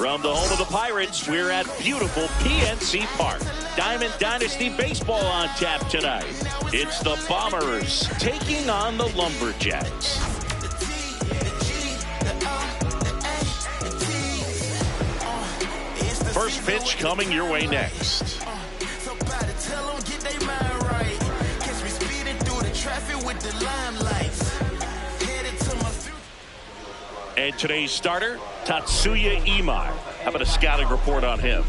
From the home of the Pirates, we're at beautiful PNC Park. Diamond Dynasty Baseball on tap tonight. It's the Bombers taking on the Lumberjacks. First pitch coming your way next. And today's starter, Tatsuya Imai. How about a scouting report on him?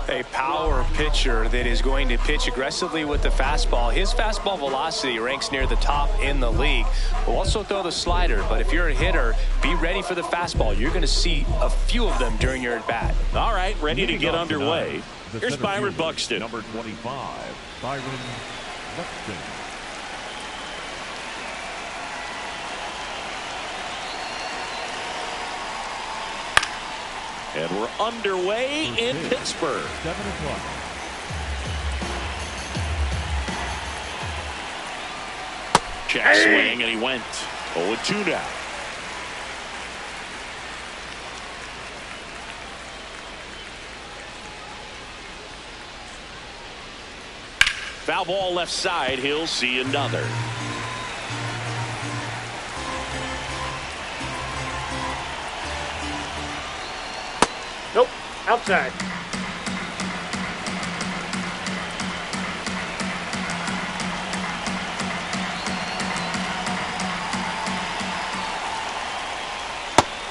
A power pitcher that is going to pitch aggressively with the fastball. His fastball velocity ranks near the top in the league. Will also throw the slider, but if you're a hitter, be ready for the fastball. You're going to see a few of them during your at-bat. All right, ready to get underway. Here's Byron Buxton. Number 25, Byron Buxton. And we're underway in Pittsburgh. 7 o'clock. Check swing, and he went 0-2 now. Foul ball left side. He'll see another. Nope, outside.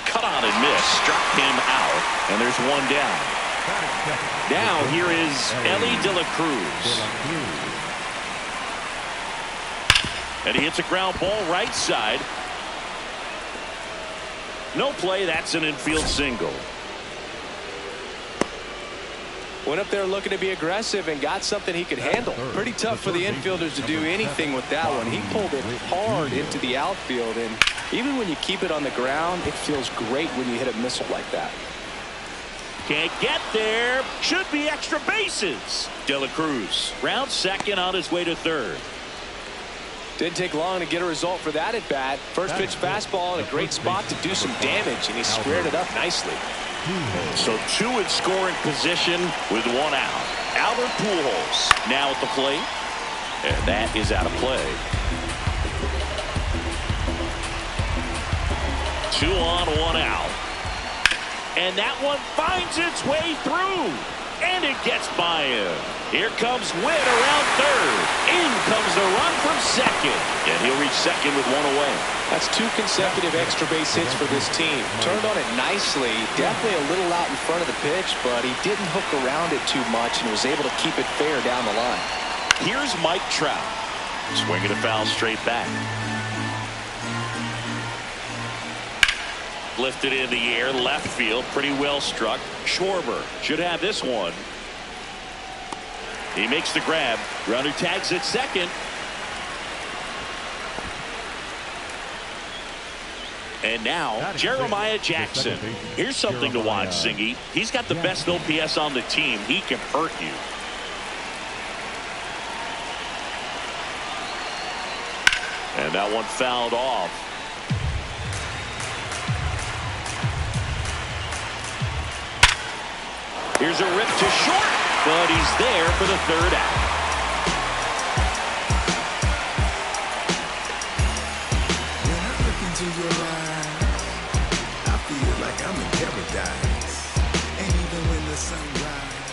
Cut on and miss. Struck him out. And there's one down. Now here is Elly De La Cruz. And he hits a ground ball right side. No play. That's an infield single. Went up there looking to be aggressive and got something he could handle. Pretty tough for the infielders to do anything with that one. He pulled it hard into the outfield, and even when you keep it on the ground, it feels great when you hit a missile like that. Can't get there. Should be extra bases. De La Cruz round second on his way to third. Didn't take long to get a result for that at bat. First pitch fastball in a great spot to do some damage, and he squared it up nicely. So two in scoring position with one out. Albert Pujols now at the plate. And that is out of play. 2 on, 1 out. And that one finds its way through. And it gets by him. Here comes Witt around third. In comes the run from second. And he'll reach second with one away. That's 2 consecutive extra base hits for this team. Turned on it nicely. Definitely a little out in front of the pitch, but he didn't hook around it too much and was able to keep it fair down the line. Here's Mike Trout. Swinging a foul straight back. Lifted in the air, left field, pretty well struck. Schwarber should have this one. He makes the grab. Runner tags at second. And now, Jeremiah Jackson. Here's something to watch, Singy. He's got the best OPS on the team. He can hurt you. And that one fouled off. Here's a rip to short, but he's there for the third out. When I look into your eyes, I feel like I'm in paradise. And even when the sun rises.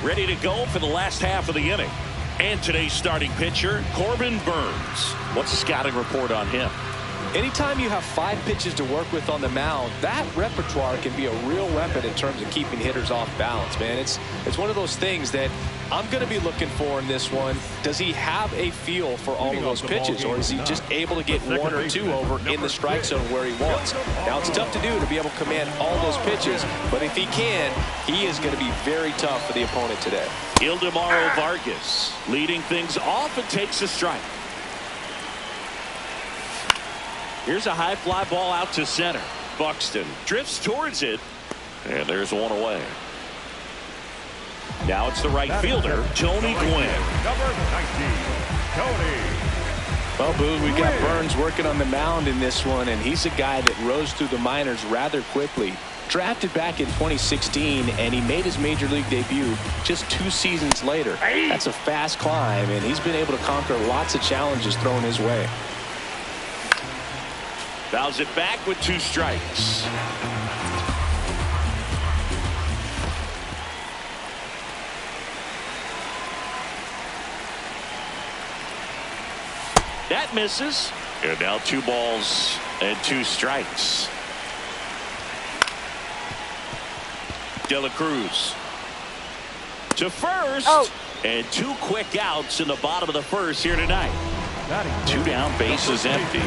Ready to go for the last half of the inning. And today's starting pitcher, Corbin Burnes. What's the scouting report on him? Anytime you have 5 pitches to work with on the mound, that repertoire can be a real weapon in terms of keeping hitters off balance, man. It's one of those things that I'm going to be looking for in this one. Does he have a feel for all of those pitches, or is he just able to get 1 or 2 over in the strike zone where he wants? Now, it's tough to do to be able to command all those pitches, but if he can, he is going to be very tough for the opponent today. Ildemaro Vargas leading things off and takes a strike. Here's a high fly ball out to center. Buxton drifts towards it, and there's one away. Now it's the right fielder, Tony Gwynn. Number 19, Tony Well, Boo, we've got Burns working on the mound in this one, and he's a guy that rose through the minors rather quickly. Drafted back in 2016, and he made his major league debut just 2 seasons later. That's a fast climb, and he's been able to conquer lots of challenges thrown his way. Fouls it back with 2 strikes. That misses. And now 2 balls and 2 strikes. De La Cruz to first. And 2 quick outs in the bottom of the first here tonight. 2 down, bases empty.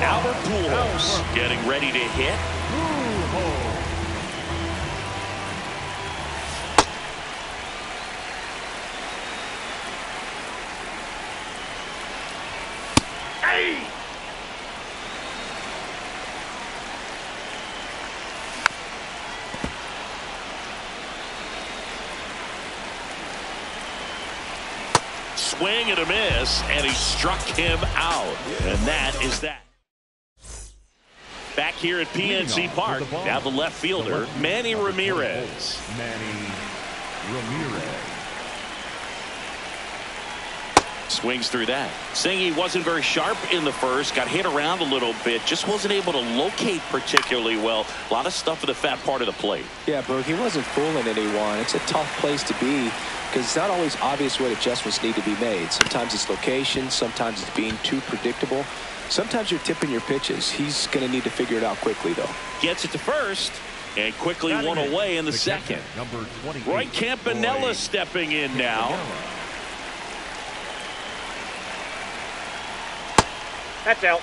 Albert Pujols getting ready to hit. Swing and a miss, and he struck him out. And that is that. Back here at PNC Park, now the left fielder, Manny Ramirez. Swings through that. Saying he wasn't very sharp in the first, got hit around a little bit, just wasn't able to locate particularly well. A lot of stuff at the fat part of the plate. Yeah, Berg, he wasn't fooling anyone. It's a tough place to be because it's not always obvious what adjustments need to be made. Sometimes it's location, sometimes it's being too predictable. Sometimes you're tipping your pitches. He's going to need to figure it out quickly, though. Gets it to first and quickly one away in the second. Roy Campanella stepping in now. That's out.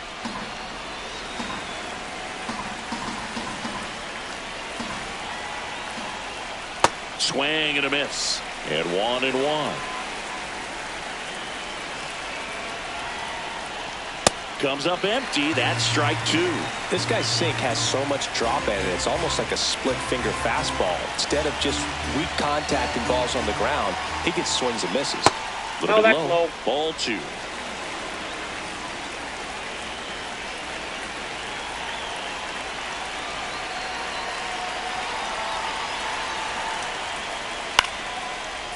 Swing and a miss. And 1-1. Comes up empty. That's strike 2. This guy's sink has so much drop in it. It's almost like a split finger fastball. Instead of just weak contact and balls on the ground, he gets swings and misses. Little bit low. Ball 2.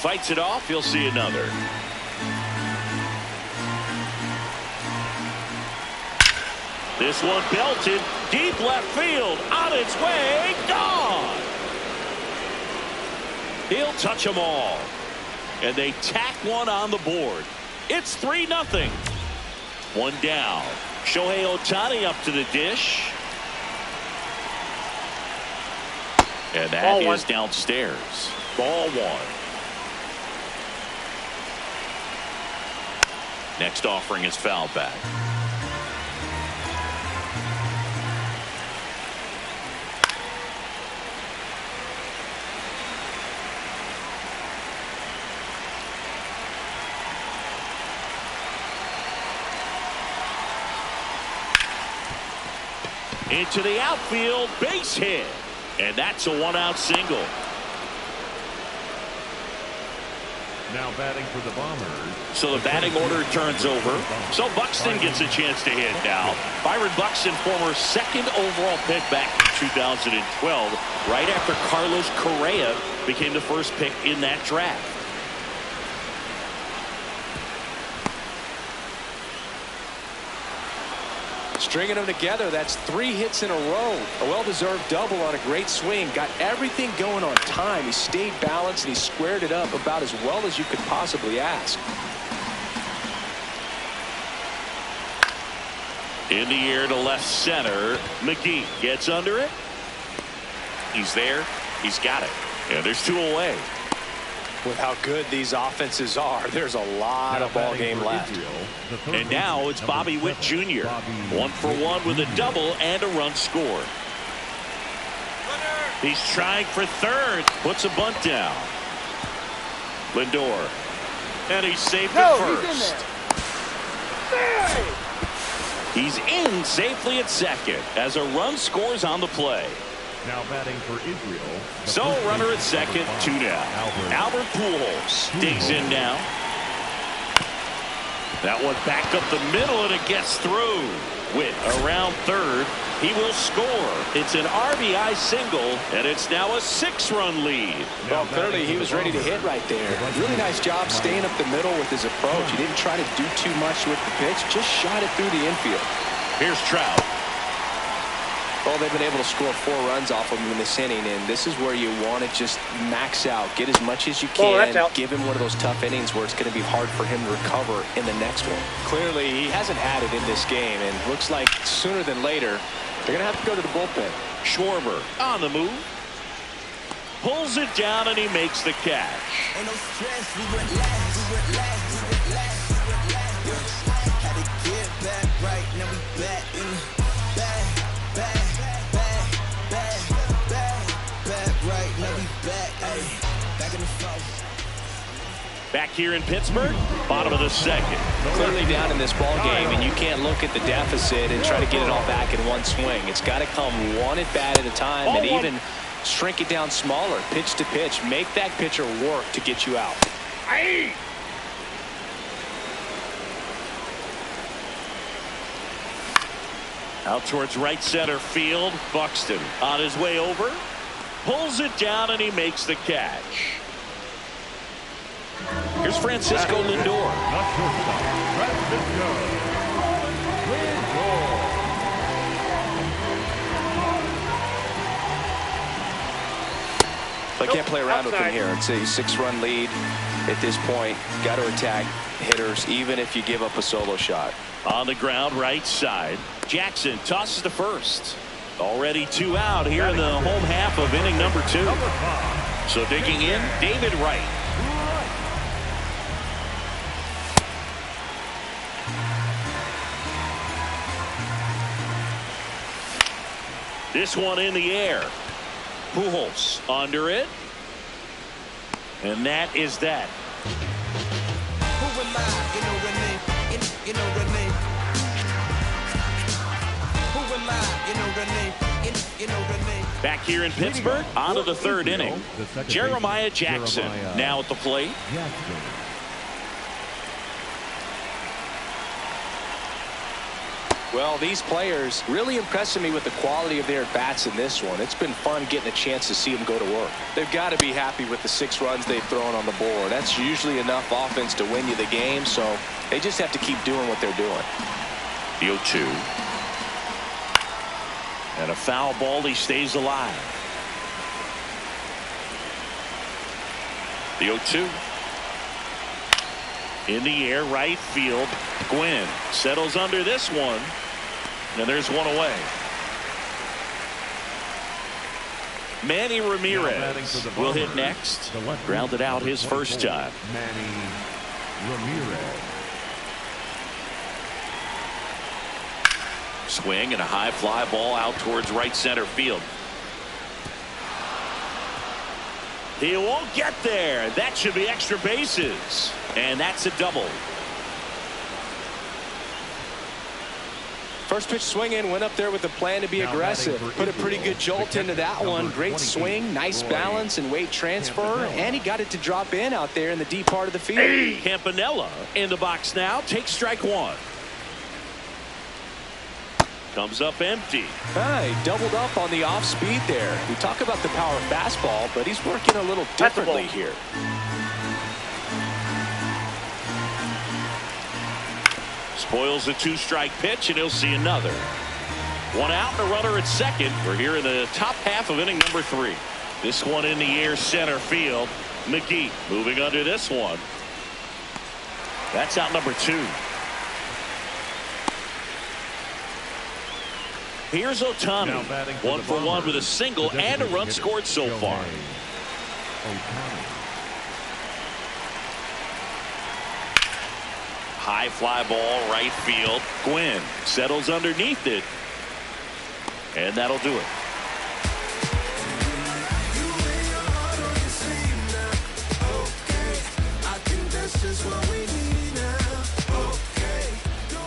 Fights it off. He'll see another. This one belted deep left field. On its way. Gone. He'll touch them all. And they tack one on the board. It's 3-0. 1 down. Shohei Ohtani up to the dish. And that is downstairs. Ball 1. Next offering is foul back. Into the outfield, base hit. And that's a 1-out single. Now batting for the Bombers. So the batting order turns over. So Buxton gets a chance to hit now. Byron Buxton, former 2nd overall pick back in 2012, right after Carlos Correa became the first pick in that draft. Stringing them together, that's 3 hits in a row. A well-deserved double on a great swing. Got everything going on time. He stayed balanced and he squared it up about as well as you could possibly ask. In the air to left center. McGee gets under it. He's there. He's got it. And there's 2 away. With how good these offenses are, there's a lot of ball game left. And now it's Bobby Witt Jr. 1 for 1 with a double and a run scored. He's trying for third. Puts a bunt down. Lindor. And he's safe at first. He's in safely at second as a run scores on the play. Now batting for Israel. So runner at second, 2 down. Albert Pujols digs in now. That one backed up the middle, and it gets through. Witt around third. He will score. It's an RBI single, and it's now a 6-run lead. Well, clearly he was ready to hit right there. Really nice job staying up the middle with his approach. He didn't try to do too much with the pitch, just shot it through the infield. Here's Trout. Well, they've been able to score 4 runs off of him in this inning, and this is where you want to just max out, get as much as you can, give him one of those tough innings where it's going to be hard for him to recover in the next one. Clearly, he hasn't had it in this game, and looks like sooner than later, they're going to have to go to the bullpen. Schwarber on the move. Pulls it down, and he makes the catch. Ain't no stress, we went last, we went last, we went last, we went last. Had to get back right, now we back in the back here in Pittsburgh, bottom of the second. Clearly down in this ball game, and you can't look at the deficit and try to get it all back in one swing. It's got to come one at bat at a time, and even shrink it down smaller, pitch to pitch. Make that pitcher work to get you out. Aye. Out towards right center field. Buxton on his way over. Pulls it down, and he makes the catch. Here's Francisco Lindor. The shortstop, Francisco Lindor. I can't play around with him here. It's a 6-run lead at this point. Got to attack hitters, even if you give up a solo shot. On the ground, right side. Jackson tosses to first. Already 2 out here in the home half of inning number 2. So digging in, David Wright. This one in the air. Pujols under it. And that is that. Who am I? You know the name. You know the name. Who am I? You know the name. You know the name. Back here in Pittsburgh, on to the 3rd inning. Jeremiah Jackson now at the plate. Well, these players really impressing me with the quality of their bats in this one. It's been fun getting a chance to see them go to work. They've got to be happy with the 6 runs they've thrown on the board. That's usually enough offense to win you the game, so they just have to keep doing what they're doing. The 0-2. And a foul ball. He stays alive. The 0-2. In the air, right field. Gwynn settles under this one. And there's one away. Manny Ramirez will hit next. Grounded out his first time. Manny Ramirez. Swing and a high fly ball out towards right center field. He won't get there. That should be extra bases. And that's a double. First pitch swing in, went up there with a plan to be aggressive. Put a pretty good jolt into that one. Great swing, nice balance and weight transfer, and he got it to drop in out there in the deep part of the field. Hey, Campanella in the box now. Takes strike 1. Comes up empty. He doubled up on the off speed there. We talk about the power fastball, but he's working a little differently here. Spoils a 2-strike pitch, and he'll see another. 1 out and a runner at second. We're here in the top half of inning number 3. This one in the air, center field. McGee moving under this one. That's out number 2. Here's Ohtani. 1 for 1 with a single and a run scored so far. High fly ball, right field. Gwynn settles underneath it. And that'll do it.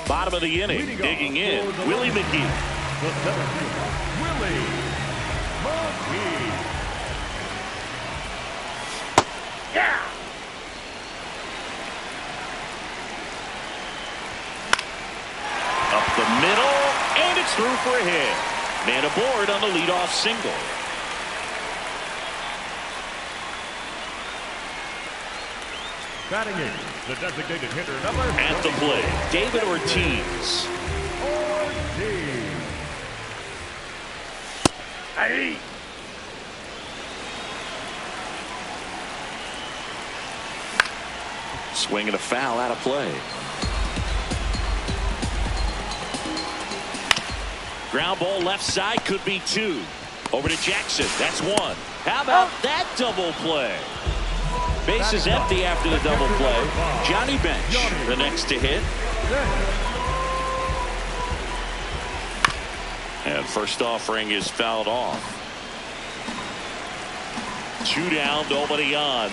Bottom of the inning, digging in, Willie McGee. Willie McGee. Up the middle, and it's through for a hit. Man aboard on the leadoff single. Batting in, the designated hitter number At the plate, David Ortiz. Ortiz. Hey. Swing and a foul out of play. Ground ball left side, could be two. Over to Jackson, that's one. How about that double play? Base is empty after the double play. Johnny Bench, the next to hit. And first offering is fouled off. 2 down, nobody on.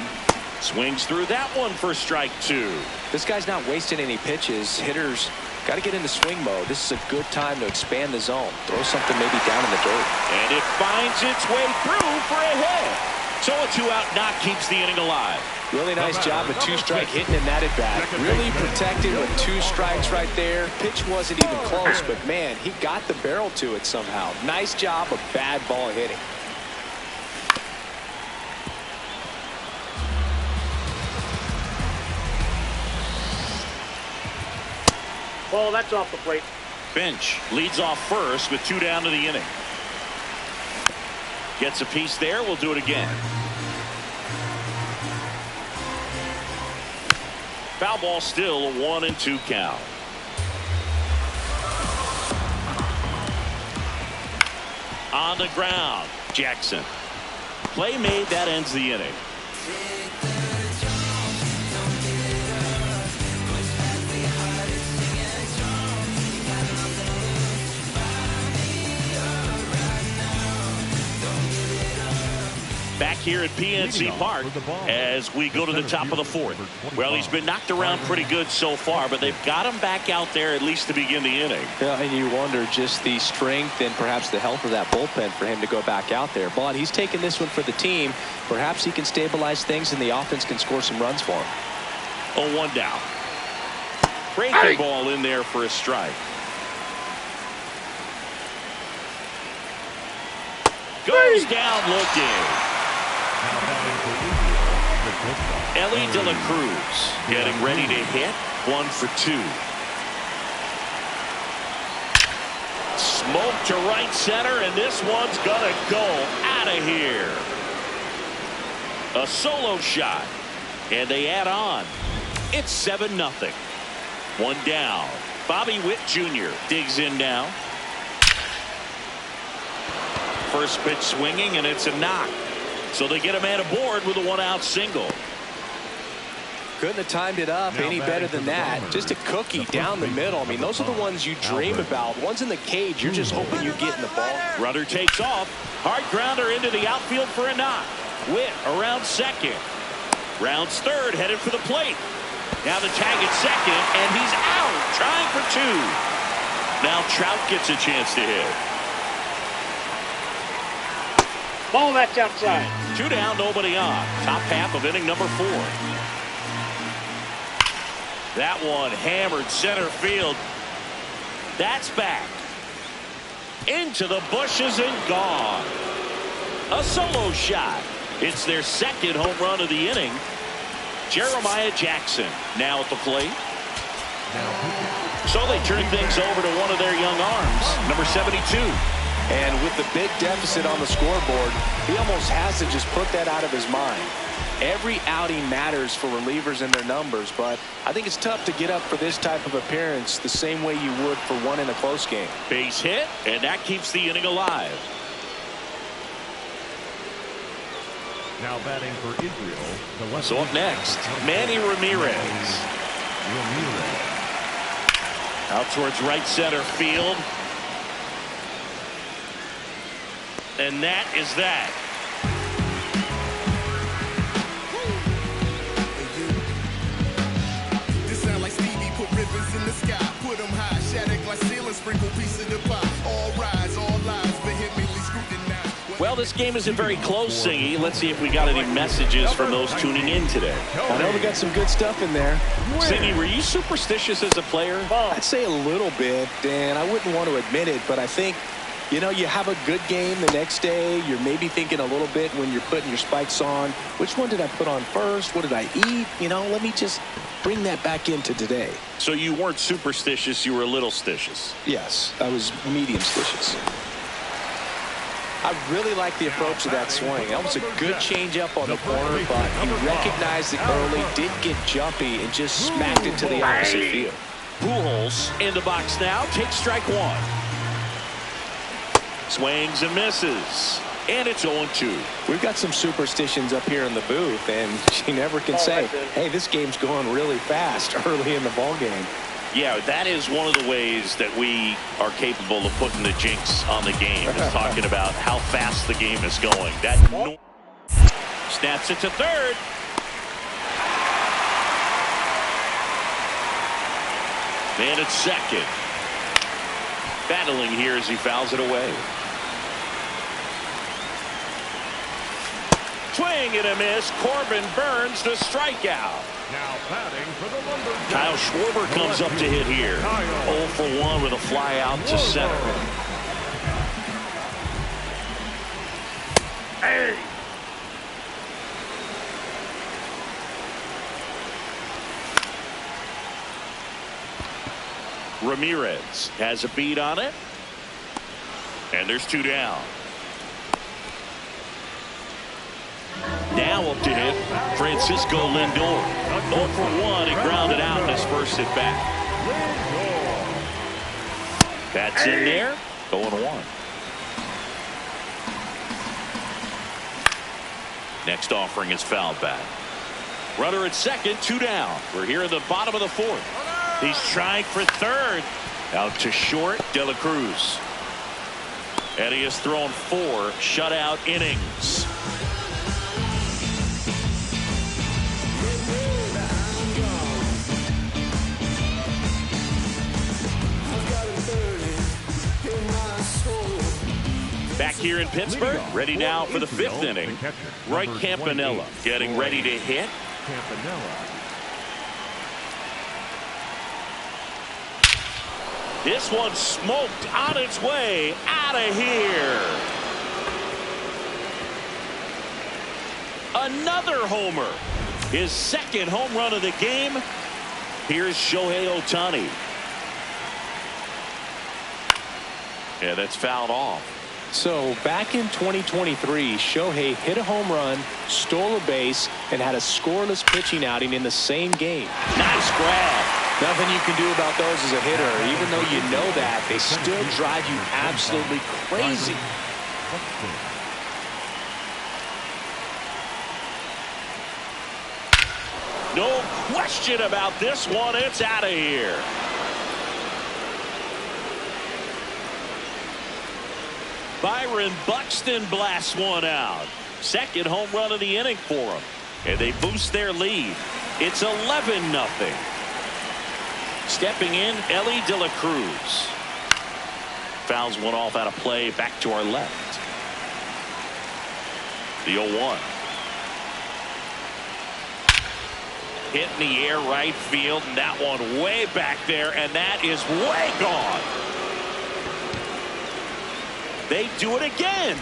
Swings through that one for strike 2. This guy's not wasting any pitches. Hitters got to get into swing mode. This is a good time to expand the zone. Throw something maybe down in the dirt. And it finds its way through for a hit. So a 2-out knock keeps the inning alive. Really nice job with 2-strike hitting in that at bat. Really protected with 2 strikes right there. Pitch wasn't even close, but man, he got the barrel to it somehow. Nice job of bad ball hitting. Ball, that's off the plate. Bench leads off first with 2 down to the inning. Gets a piece there. We'll do it again. Foul ball, still a 1-2 count. On the ground, Jackson. Play made, that ends the inning. Back here at PNC Park as we go to the top of the 4th. Well, he's been knocked around pretty good so far, but they've got him back out there at least to begin the inning. Yeah, and you wonder just the strength and perhaps the health of that bullpen for him to go back out there. But he's taking this one for the team. Perhaps he can stabilize things and the offense can score some runs for him. 0-1 down. Breaking ball in there for a strike. Goes down looking. Ellie De La Cruz getting ready to hit. 1 for 2. Smoke to right center, and this one's gonna go out of here. A solo shot, and they add on. It's 7-0. 1 down. Bobby Witt Jr. digs in now. First pitch swinging, and it's a knock. So they get a man aboard with a 1-out single. Couldn't have timed it up any better than that. Just a cookie down the middle. I mean, those are the ones you dream about. Ones in the cage, you're just hoping you get in the ball. Runner takes off. Hard grounder into the outfield for a knock. Witt around second. Rounds third, headed for the plate. Now the tag at second, and he's out, trying for 2. Now Trout gets a chance to hit. Ball, that's outside. 2 down, nobody on. Top half of inning number 4. That one hammered center field. That's back. Into the bushes and gone. A solo shot. It's their second home run of the inning. Jeremiah Jackson now at the plate. So they turn things over to one of their young arms, number 72. And with the big deficit on the scoreboard, he almost has to just put that out of his mind. Every outing matters for relievers and their numbers, but I think it's tough to get up for this type of appearance the same way you would for one in a close game. Base hit, and that keeps the inning alive. Now batting for Israel, the left. So up next, Manny Ramirez. Out towards right center field. And that is that. This sound like Stevie put ribbons in the sky, put them high, shatter glass ceiling, sprinkle piece of the pie. All rise, all lies, vehemently scrutinized. Well, this game isn't very close, Singy. Let's see if we got any messages from those tuning in today. I know we got some good stuff in there. Singy, were you superstitious as a player? I'd say a little bit, Dan. I wouldn't want to admit it, but I think, you know, you have a good game the next day. You're maybe thinking a little bit when you're putting your spikes on. Which one did I put on first? What did I eat? You know, let me just bring that back into today. So you weren't superstitious, you were a little stitious. Yes, I was medium-stitious. I really like the approach of that swing. That was a good changeup on the corner, but he recognized it early, did get jumpy, and just smacked it to the opposite field. Pujols in the box now, takes strike one. Swings and misses, and it's 0-2. We've got some superstitions up here in the booth, and you never can say, hey, this game's going really fast early in the ball game. Yeah, that is one of the ways that we are capable of putting the jinx on the game, is talking about how fast the game is going. That snaps it to third. And it's second. Battling here as he fouls it away. Swing and a miss. Corbin Burns the strikeout. Now batting for the Lumberjacks. Kyle Schwarber comes up to hit here. 0 for 1 with a fly out to center. Hey! Ramirez has a beat on it. And there's 2 down. Now up to hit Francisco Lindor. 0 for 1 and grounded out in his first at bat. That's in there. 0-1. Next offering is fouled back. Runner at second, 2 down. We're here in the bottom of the 4th. He's trying for third. Out to short, De La Cruz. And he has thrown 4 shutout innings. Back here in Pittsburgh, ready now for the 5th inning. Roy Campanella getting ready to hit. Campanella. This one smoked on its way out of here. Another homer. His 2nd home run of the game. Here's Shohei Ohtani. Yeah, that's fouled off. So back in 2023, Shohei hit a home run, stole a base, and had a scoreless pitching outing in the same game. Nice grab. Nothing you can do about those as a hitter. Even though you know that, they still drive you absolutely crazy. No question about this one. It's out of here. Byron Buxton blasts one out. 2nd home run of the inning for him. And they boost their lead. It's 11-0. Stepping in, Elly De La Cruz. Fouls one off out of play, back to our left. The 0-1. Hit in the air right field, and that one way back there, and that is way gone. They do it again.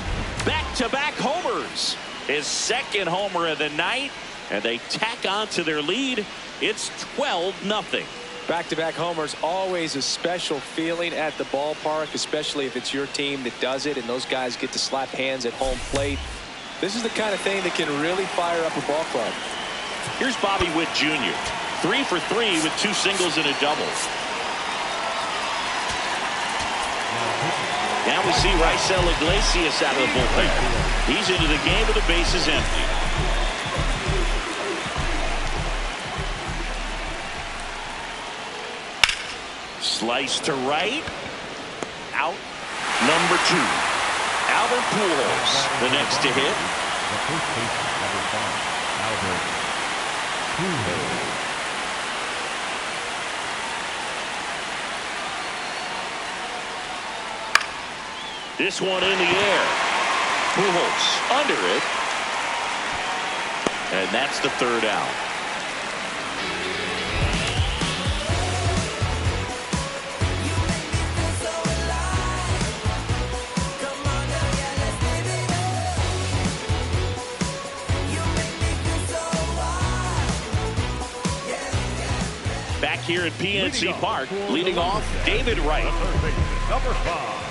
Back-to-back homers. His 2nd homer of the night, and they tack on to their lead. It's 12-0. Back-to-back homers, always a special feeling at the ballpark, especially if it's your team that does it and those guys get to slap hands at home plate. This is the kind of thing that can really fire up a ball club. Here's Bobby Witt Jr. 3 for 3 with 2 singles and a double. Now we see Raisel Iglesias out of the bullpen. He's into the game with the bases empty. Slice to right. Out. Number 2. Albert Pujols, the next to hit. The first baseman, number 5, Albert Pujols. This one in the air. Pujols under it. And that's the third out. Back here at PNC Park, leading off, David Wright. Number 5.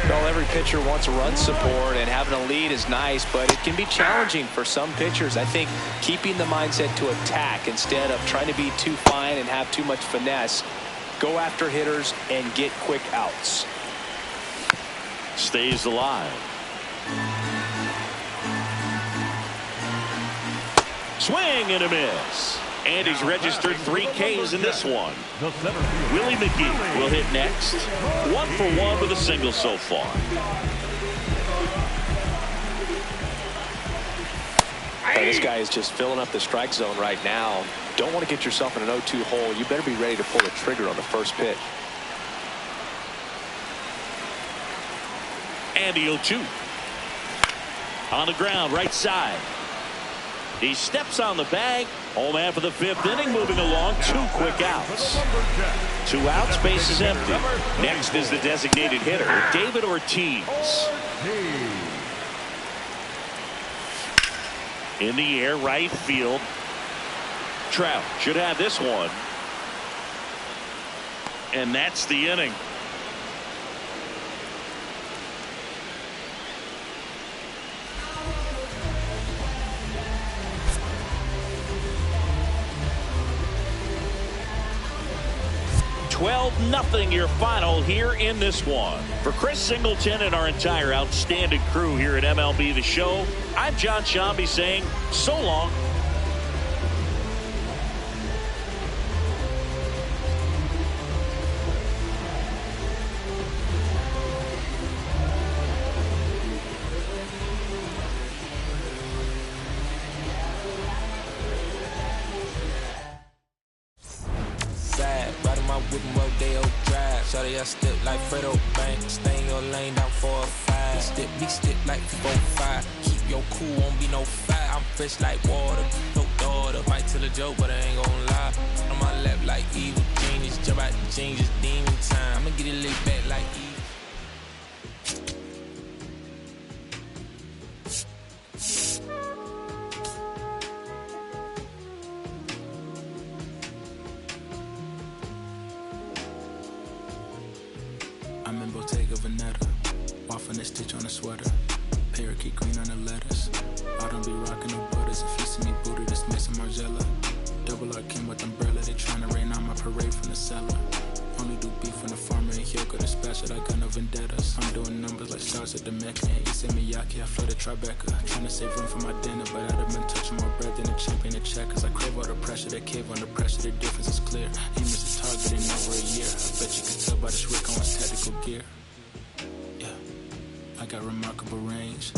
Well, every pitcher wants run support, and having a lead is nice, but it can be challenging for some pitchers. I think keeping the mindset to attack instead of trying to be too fine and have too much finesse, go after hitters and get quick outs. Stays alive. Swing and a miss. And he's registered 3 Ks in this one. Willie McGee will hit next. 1 for 1 with a single so far. Hey, this guy is just filling up the strike zone right now. Don't want to get yourself in an 0-2 hole. You better be ready to pull the trigger on the first pitch. And the 0-2. On the ground, right side. He steps on the bag. Home half of the 5th inning, moving along. 2 quick outs. 2 outs, base is empty. Next is the designated hitter, David Ortiz. In the air, right field. Trout should have this one. And that's the inning. Nothing your final here in this one. For Chris Singleton and our entire outstanding crew here at MLB The Show, I'm John Shambi saying so long. Shawty, I step like Fredo Bank. Stay in your lane down 4 or 5. Step like 4-5. Keep your cool, won't be no fight. I'm fresh like water, no daughter. Might tell a joke, but I ain't gon' lie. On my lap like evil genius. Jump out the jeans, it's demon time. I'ma get it laid back like evil. I'm in Bottega Veneta, waffling a stitch on a sweater, parakeet green on the lettuce. I don't be rocking no butters. If you see me booted, it's missing Margiela. Double R came with umbrella, they tryna rain on my parade from the cellar. Only do beef when the farmer in here got dispatched it, I got no vendettas. I'm doing numbers like stars at the Mecca, and Issa Miyake, I flooded Tribeca. Tryna save room for my dinner, but I'd have been touching more bread than a champion at checkers. I crave all the pressure, they cave under pressure, the difference is clear. Aim is a target in over a year. I bet you can tell by this Rick Owens tactical gear. Yeah, I got remarkable range.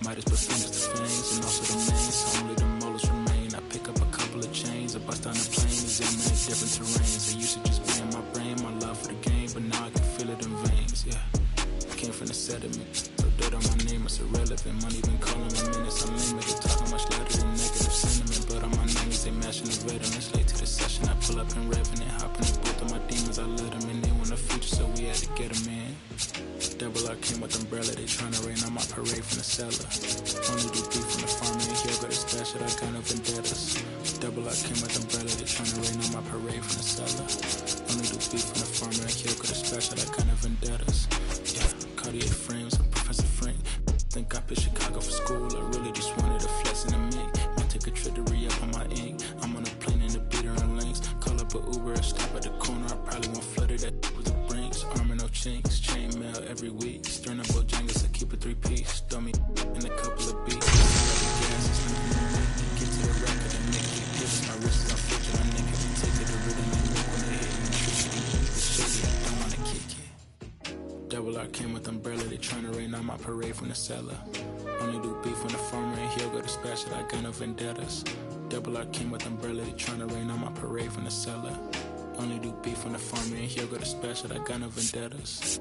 Midas put fingers to fangs, and also the mains. Only the molars remain. I pick up a couple of chains, I bust down the plane, examine the different terrains. I used to just be in my brain, my love for the game, but now I can feel it in veins. Yeah, I came from the sediment, so dirt on my name is irrelevant. Money been calling me minutes, I'm limited, talking much louder than negative sentiment. But on my knees, they mashing the veterans. Late to the session, I pull up in revenant, hop in the booth of my demons, I let them in. They want the future, so we had to get them in. Double R came with umbrella, they tryna rain on my parade from the cellar. Only do beef from the farmer in here, got a stash that I got no vendettas. Double R came with umbrella, they tryna rain on my parade from the cellar. Only do beef from the farmer in here, got a stash that I got no vendettas. Yeah, Cartier frames, I'm Professor Frank. Think I picked Chicago for school, I really just wanted a flex in the mink. Might take a trip to re-up on my ink. I'm on a plane in the beater and links. Call up a Uber, stop at the corner, I probably won't flutter that with the brinks. Armor no chinks, chain mail every week. Stern up Bojangles, I keep a 3-piece. Throw me in a couple of beats. Get to the record and make it different. My wrist is on flipping, my nigga. Take it to rhythm and look when they hit me. It's shitty, I don't wanna kick it. Double R came with umbrella, they tryna rain on my parade from the cellar. Only do beef when the farmer in here got dispatched it, I got no vendettas. Double R came with umbrella, they tryna rain on my parade from the cellar. Only do beef when the farmer in here got dispatched it, I got no vendettas.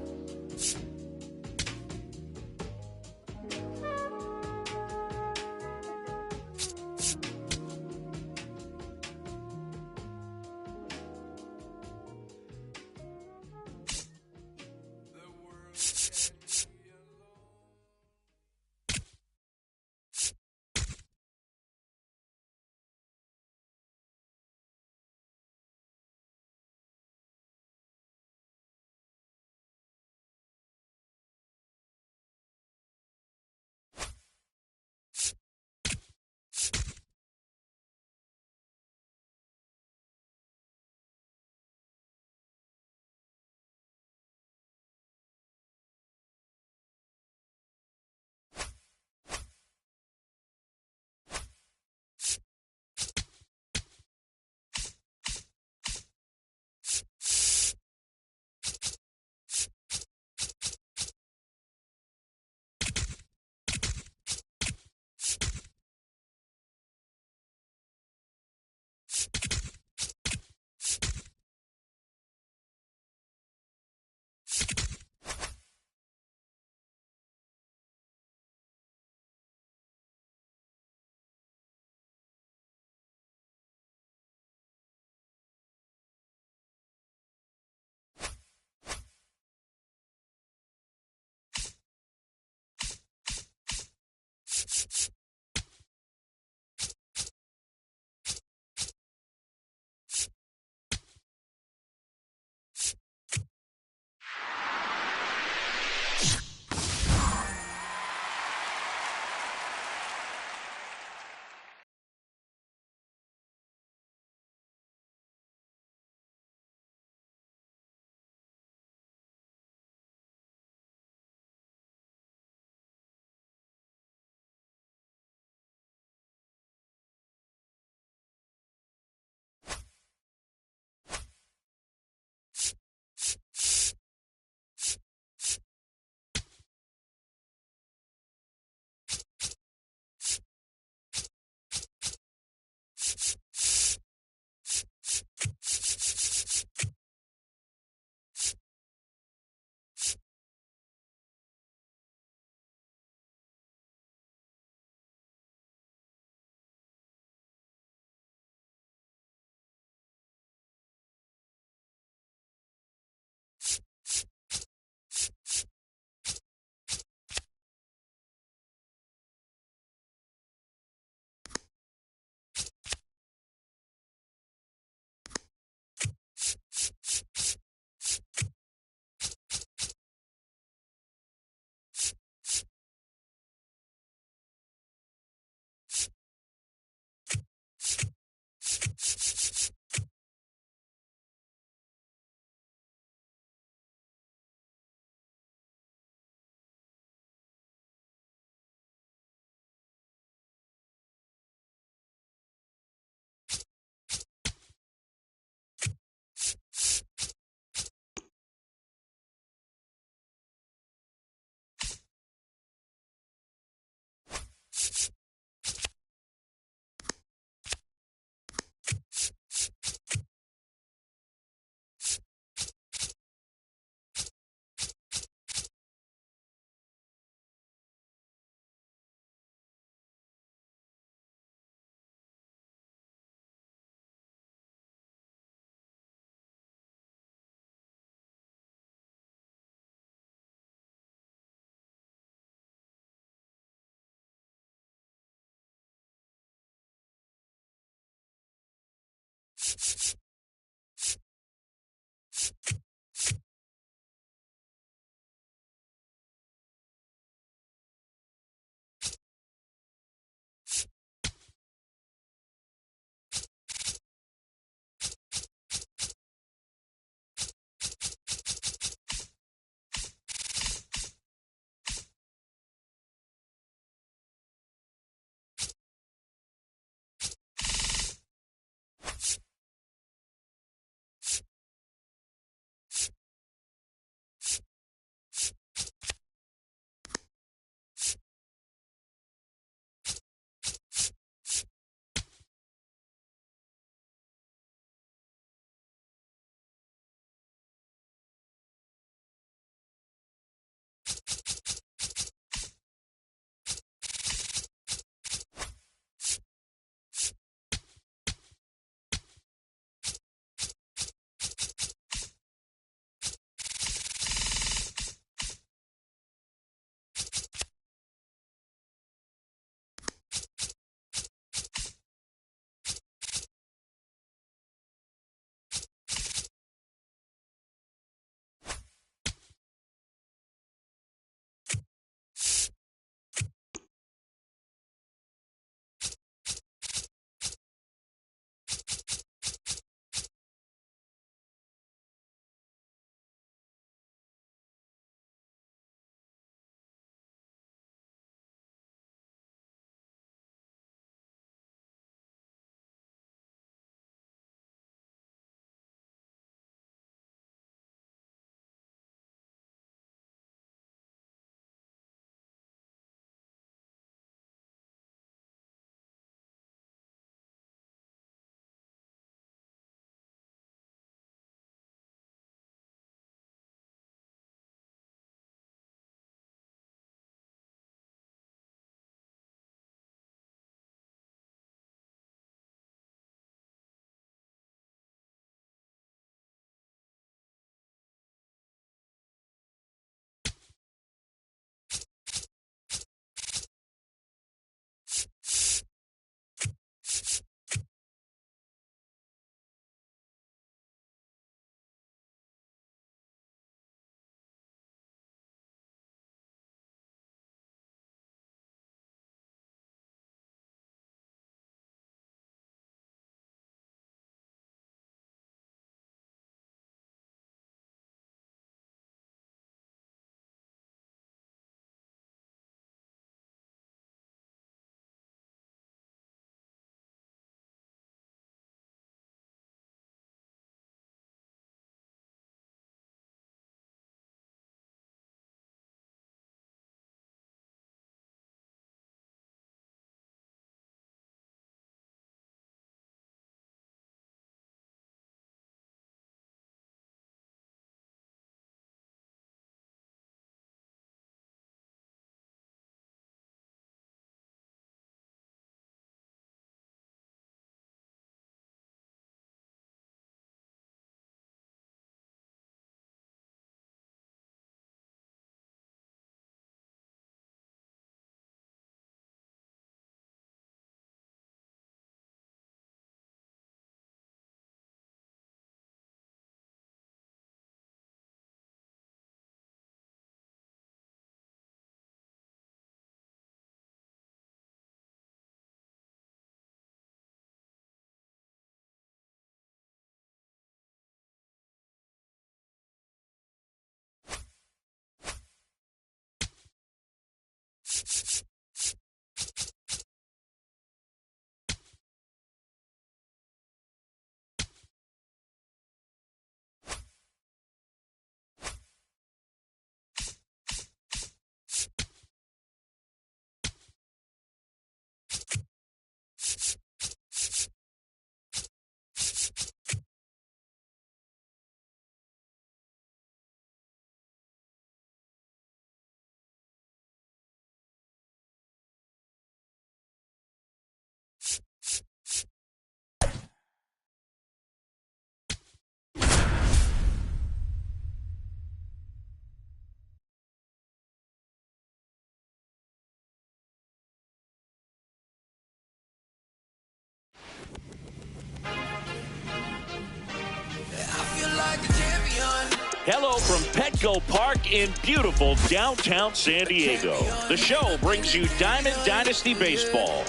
Hello from Petco Park in beautiful downtown San Diego. The show brings you Diamond Dynasty Baseball.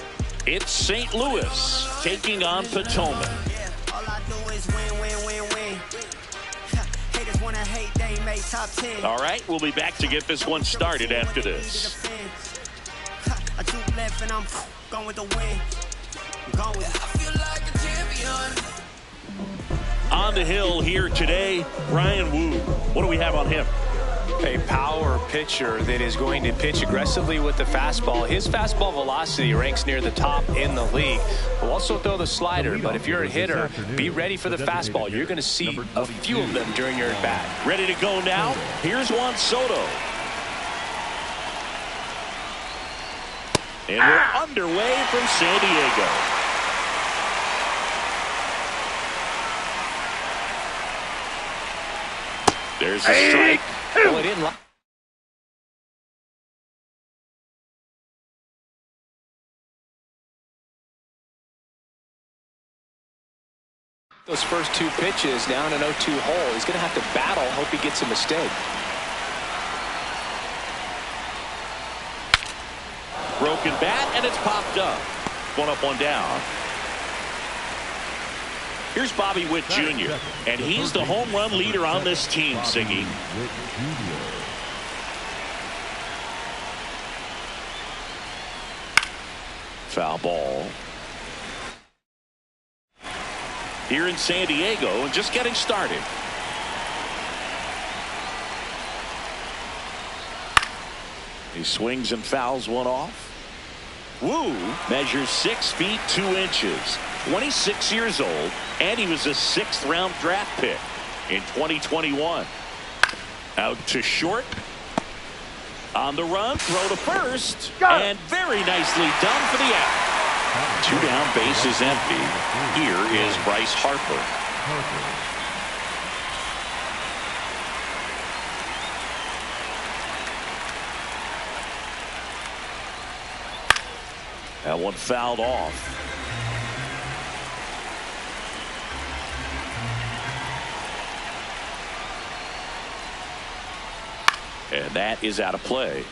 It's St. Louis taking on Potomac. All I do is win, win, win, win. Haters wanna hate, they ain't made top 10. All right, we'll be back to get this one started after this. I do left and I'm going with the win. I'm going with it. I feel like a champion. On the hill here today, Bryan Woo. What do we have on him? A power pitcher that is going to pitch aggressively with the fastball. His fastball velocity ranks near the top in the league. We'll also throw the slider, but if you're a hitter, be ready for the fastball. You're going to see a few of them during your at-bat. Ready to go now? Here's Juan Soto. And we're underway from San Diego. There's a strike. Oh, it didn't like those first two pitches. Now in an 0-2 hole. He's going to have to battle. Hope he gets a mistake. Broken bat, and it's popped up. One up, one down. Here's Bobby Witt Jr., and he's the home run leader on this team, Siggy. Foul ball. Here in San Diego, and just getting started. He swings and fouls one off. Woo measures 6 feet 2 inches, 26 years old, and he was a 6th round draft pick in 2021. Out to short. On the run, throw to first, and very nicely done for the out. 2 down, bases empty. Here is Bryce Harper. That one fouled off. And that is out of play.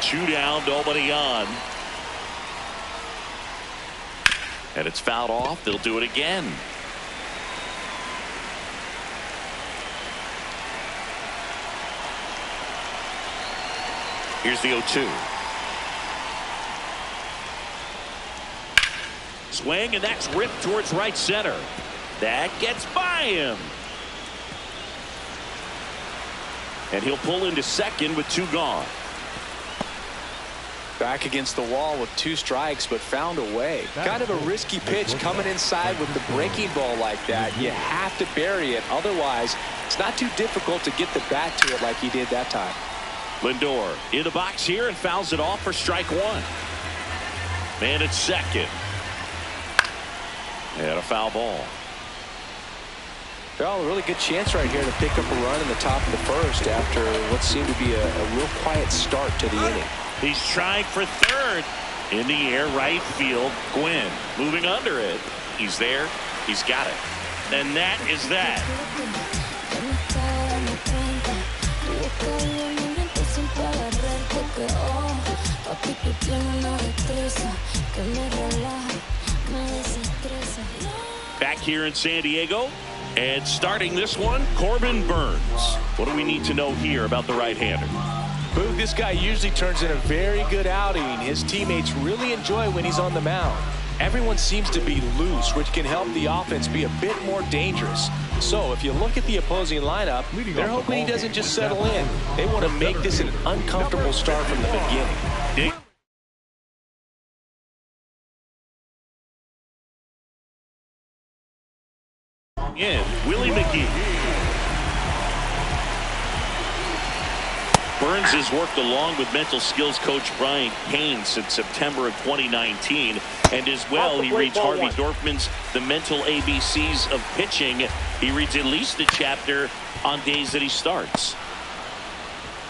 Two down, nobody on. And it's fouled off. They'll do it again. Here's the 0-2. Swing, and that's ripped towards right center. That gets by him. And he'll pull into second with 2 gone. Back against the wall with 2 strikes, but found a way. Kind of a risky pitch coming inside with the breaking ball like that. You have to bury it. Otherwise, it's not too difficult to get the bat to it like he did that time. Lindor in the box here and fouls it off for strike 1. Man at second. And a foul ball. Well, a really good chance right here to pick up a run in the top of the first after what seemed to be a real quiet start to the inning. He's trying for third. In the air, right field. Gwynn moving under it. He's there. He's got it. And that is that. Back here in San Diego, and starting this one, Corbin Burnes. What do we need to know here about the right-hander? Boog, this guy usually turns in a very good outing. His teammates really enjoy when he's on the mound. Everyone seems to be loose, which can help the offense be a bit more dangerous. So if you look at the opposing lineup, they're hoping he doesn't just settle in. They want to make this an uncomfortable start from the beginning. In Willie McGee. Burnes has worked along with mental skills coach Brian Cain since September of 2019, and as well he reads Harvey Dorfman's The Mental ABCs of Pitching. He reads at least a chapter on days that he starts.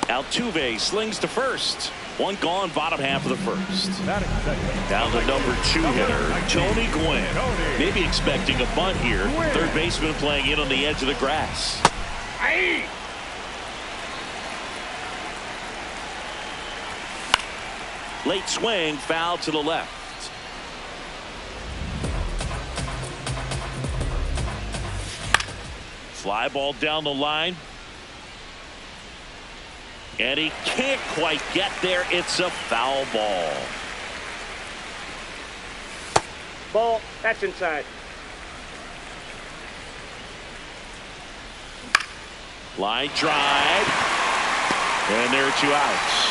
Altuve slings to first. One gone, bottom half of the first. Batting second. Down to number 2 hitter, Tony Gwynn. Maybe expecting a bunt here. Third baseman playing in on the edge of the grass. Aye. Late swing, foul to the left. Fly ball down the line. And he can't quite get there. It's a foul ball. Ball. That's inside. Line drive. And there are 2 outs.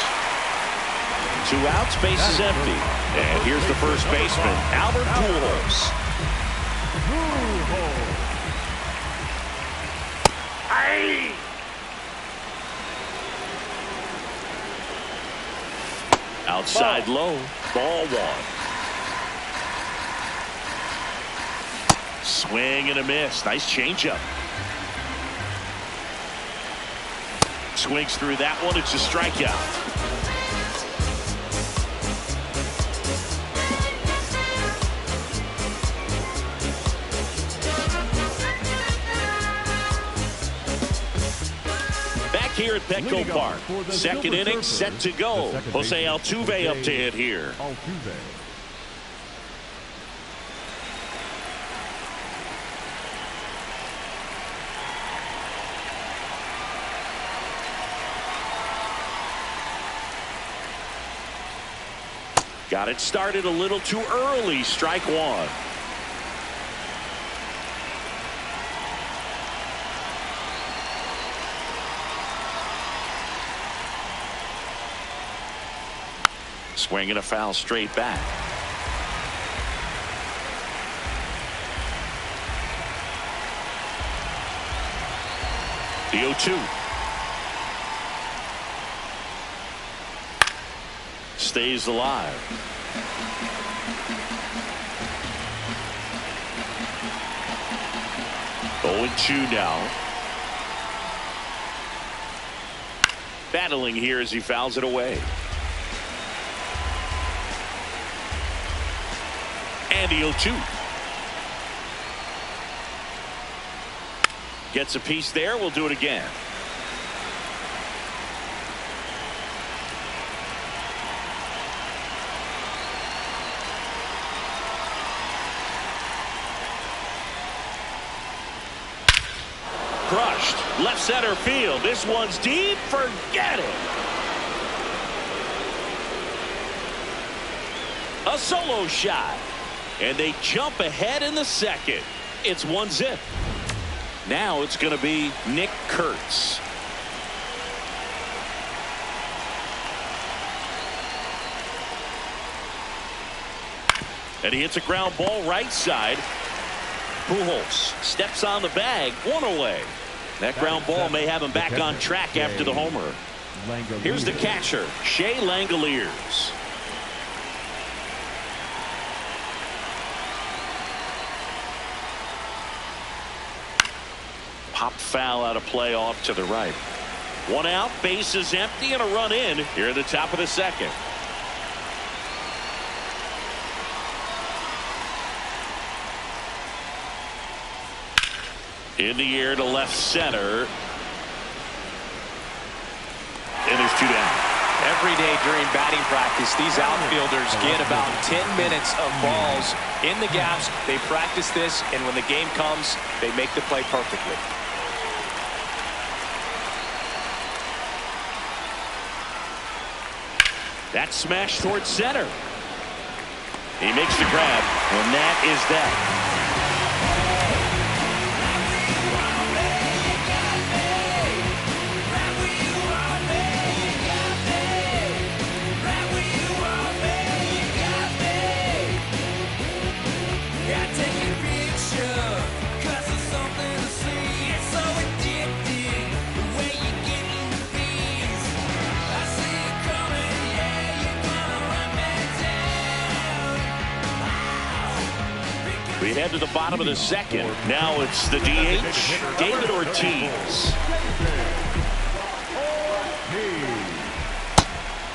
2 outs, base is empty. And here's the first baseman, Albert Pujols. Aye. Outside low, ball 1. Swing and a miss. Nice changeup. Swings through that one. It's a strikeout. Here at Petco Park. Second inning set to go. Jose Altuve up to hit here. Altuve. Got it started a little too early. Strike 1. Swing and a foul straight back. The 0-2. Stays alive. Oh, 0-2 now. Battling here as he fouls it away. And the 0-2. Gets a piece there. We'll do it again. Crushed. Left center field. This one's deep. Forget it. A solo shot. And they jump ahead in the second. It's 1-0. Now it's going to be Nick Kurtz. And he hits a ground ball right side. Pujols steps on the bag. 1 away. That ground ball may have him back on track after the homer. Here's the catcher, Shea Langoliers. Pop foul out of play off to the right. 1 out, base is empty, and a run in here at the top of the second. In the air to left center. And there's 2 down. Every day during batting practice, these outfielders get about 10 minutes of balls in the gaps. They practice this, and when the game comes, they make the play perfectly. That smash towards center. He makes the grab, and that is that. We head to the bottom of the second. Now it's the DH, David Ortiz.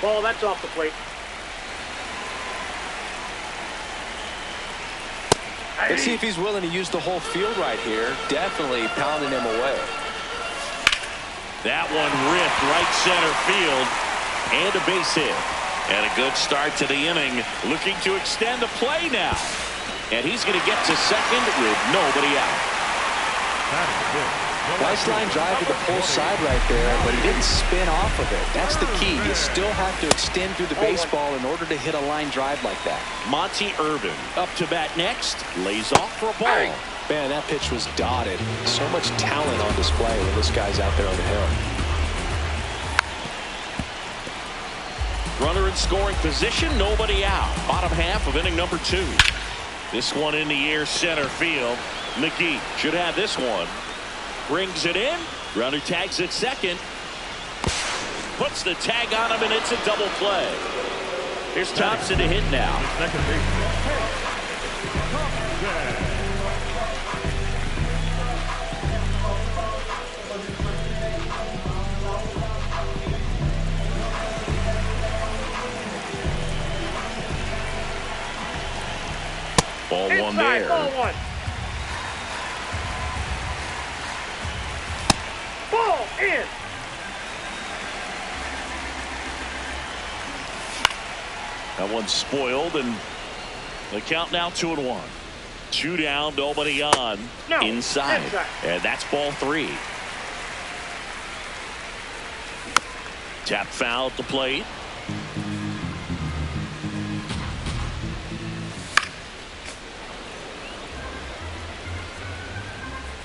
Ball, that's off the plate. Let's see if he's willing to use the whole field right here. Definitely pounding him away. That one ripped right center field, and a base hit. And a good start to the inning, looking to extend the play now. And he's going to get to second with nobody out. Nice line drive to the pull side right there, but he didn't spin off of it. That's the key. You still have to extend through the baseball in order to hit a line drive like that. Monty Irvin up to bat next, lays off for a ball. Man, that pitch was dotted. So much talent on display when this guy's out there on the hill. Runner in scoring position, nobody out. Bottom half of inning number 2. This one in the air, center field. McGee should have this one. Brings it in. Runner tags at second. Puts the tag on him, and it's a double play. Here's Thompson to hit now. Second baseman. Ball Inside, one there. ball one. Ball in. That one's spoiled, and the count now 2-1. 2 down, nobody on. No, inside. And that's ball 3. Tap foul at the plate.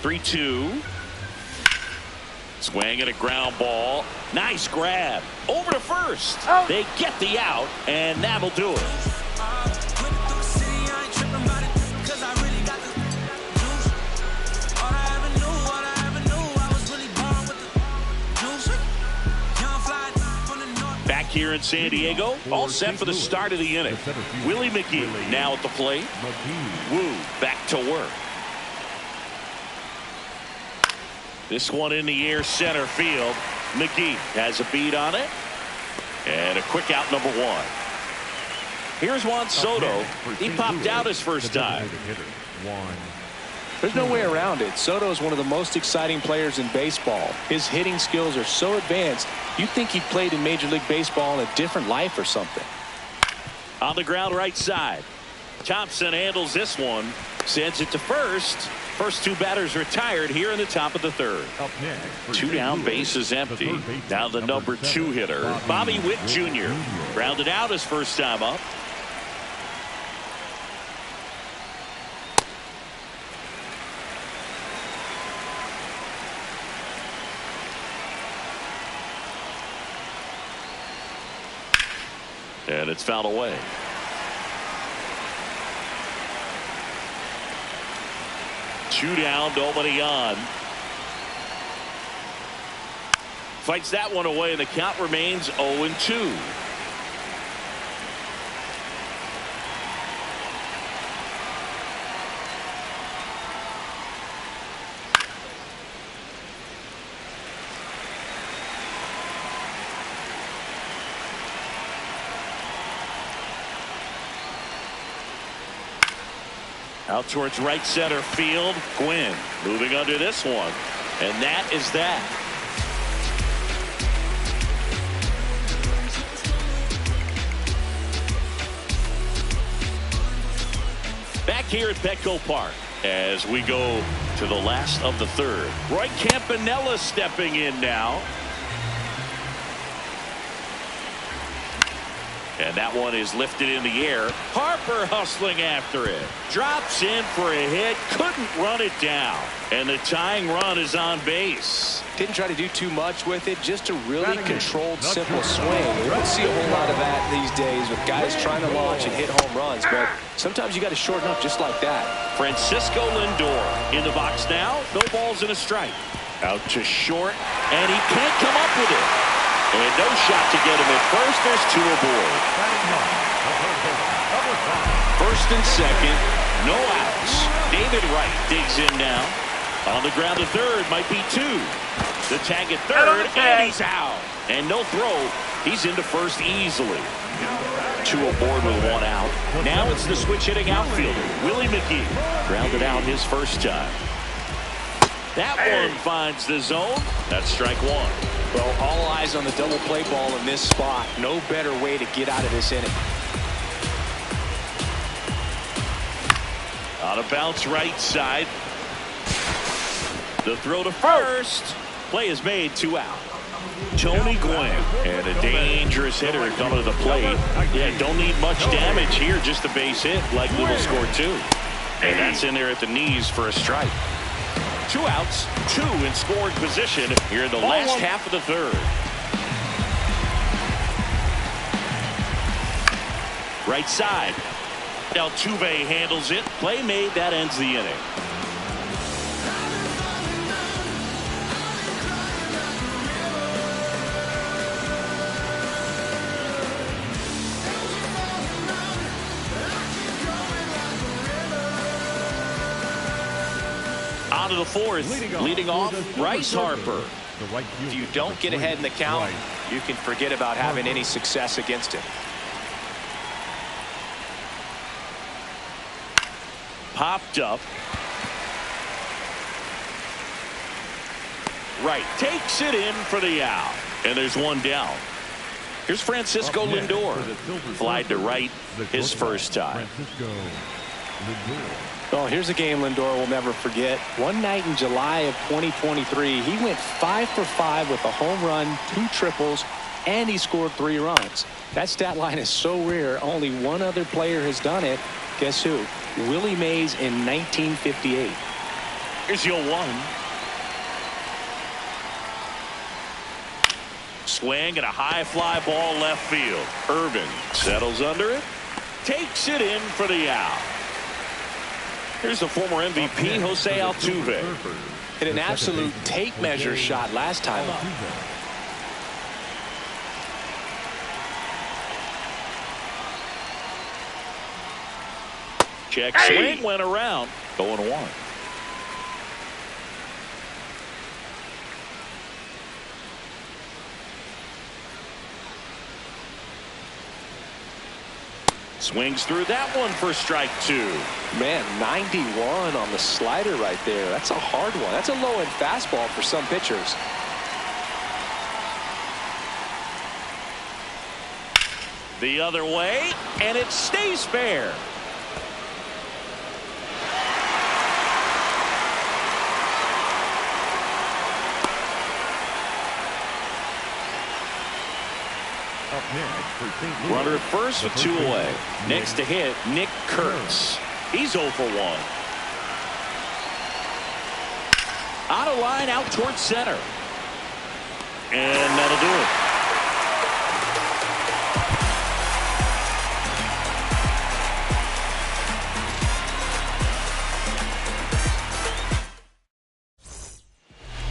(3-2). Swing at a ground ball. Nice grab. Over to first. Oh. They get the out, and that'll do it. Back here in San Diego, all set for the start of the inning. Willie McGee now at the plate. Wu back to work. This one in the air, center field. McGee has a beat on it. And a quick out, number 1. Here's Juan Soto. He popped out his first time. There's no way around it. Soto is one of the most exciting players in baseball. His hitting skills are so advanced, you'd think he played in Major League Baseball in a different life or something. On the ground right side. Thompson handles this one. Sends it to first. First 2 batters retired here in the top of the 3rd. 2 down, bases empty. Now the number 2 hitter, Bobby Witt Jr. Grounded out his first time up. And it's fouled away. Two down, nobody on. Fights that one away, and the count remains 0-2. Out towards right center field. Gwynn moving under this one. And that is that. Back here at Petco Park as we go to the last of the 3rd. Roy Campanella stepping in now. And that one is lifted in the air. Harper hustling after it. Drops in for a hit. Couldn't run it down. And the tying run is on base. Didn't try to do too much with it. Just a really controlled, simple swing. We don't see a whole lot of that these days with guys trying to launch and hit home runs. But sometimes you got to shorten up just like that. Francisco Lindor in the box now. No balls and a strike. Out to short. And he can't come up with it. And no shot to get him at first. There's 2 aboard. First and second. No outs. David Wright digs in now. On the ground to third. Might be 2. The tag at third. And he's out. And no throw He's into first easily. 2 aboard with 1 out. Now it's the switch hitting outfielder, Willie McGee. Grounded out his first time. That one finds the zone. That's strike 1. Well, all eyes on the double play ball in this spot. No better way to get out of this inning. On a bounce right side. The throw to first. Play is made, 2 out. Tony Gwynn, and a dangerous hitter coming to the plate. Yeah, don't need much damage here, just a base hit like Little scored 2. And that's in there at the knees for a strike. 2 outs, 2 in scoring position here in the last half of the 3rd. Right side. Altuve handles it. Play made. That ends the inning. On to the 4th. Leading off, Bryce Harper. If you don't get ahead in the count, you can forget about having any success against him. Popped up. Right. Takes it in for the out. And there's 1 down. Here's Francisco Lindor. Flied to right his first time. Well, here's a game Lindor will never forget. One night in July of 2023, he went 5 for 5 with a home run, 2 triples, and he scored 3 runs. That stat line is so rare, only one other player has done it. Guess who? Willie Mays in 1958. Here's your 1. Swing and a high fly ball left field. Irvin settles under it. Takes it in for the out. Here's the former MVP, Jose Altuve. Hit an absolute tape measure shot last time up. Check swing went around. 0-1. Swings through that one for strike 2. Man, 91 on the slider right there. That's a hard one. That's a low-end fastball for some pitchers. The other way, and it stays fair. Runner at first with 2 away. Next to hit, Nick Kurtz. He's 0 for 1. Out of line, out towards center. And that'll do it.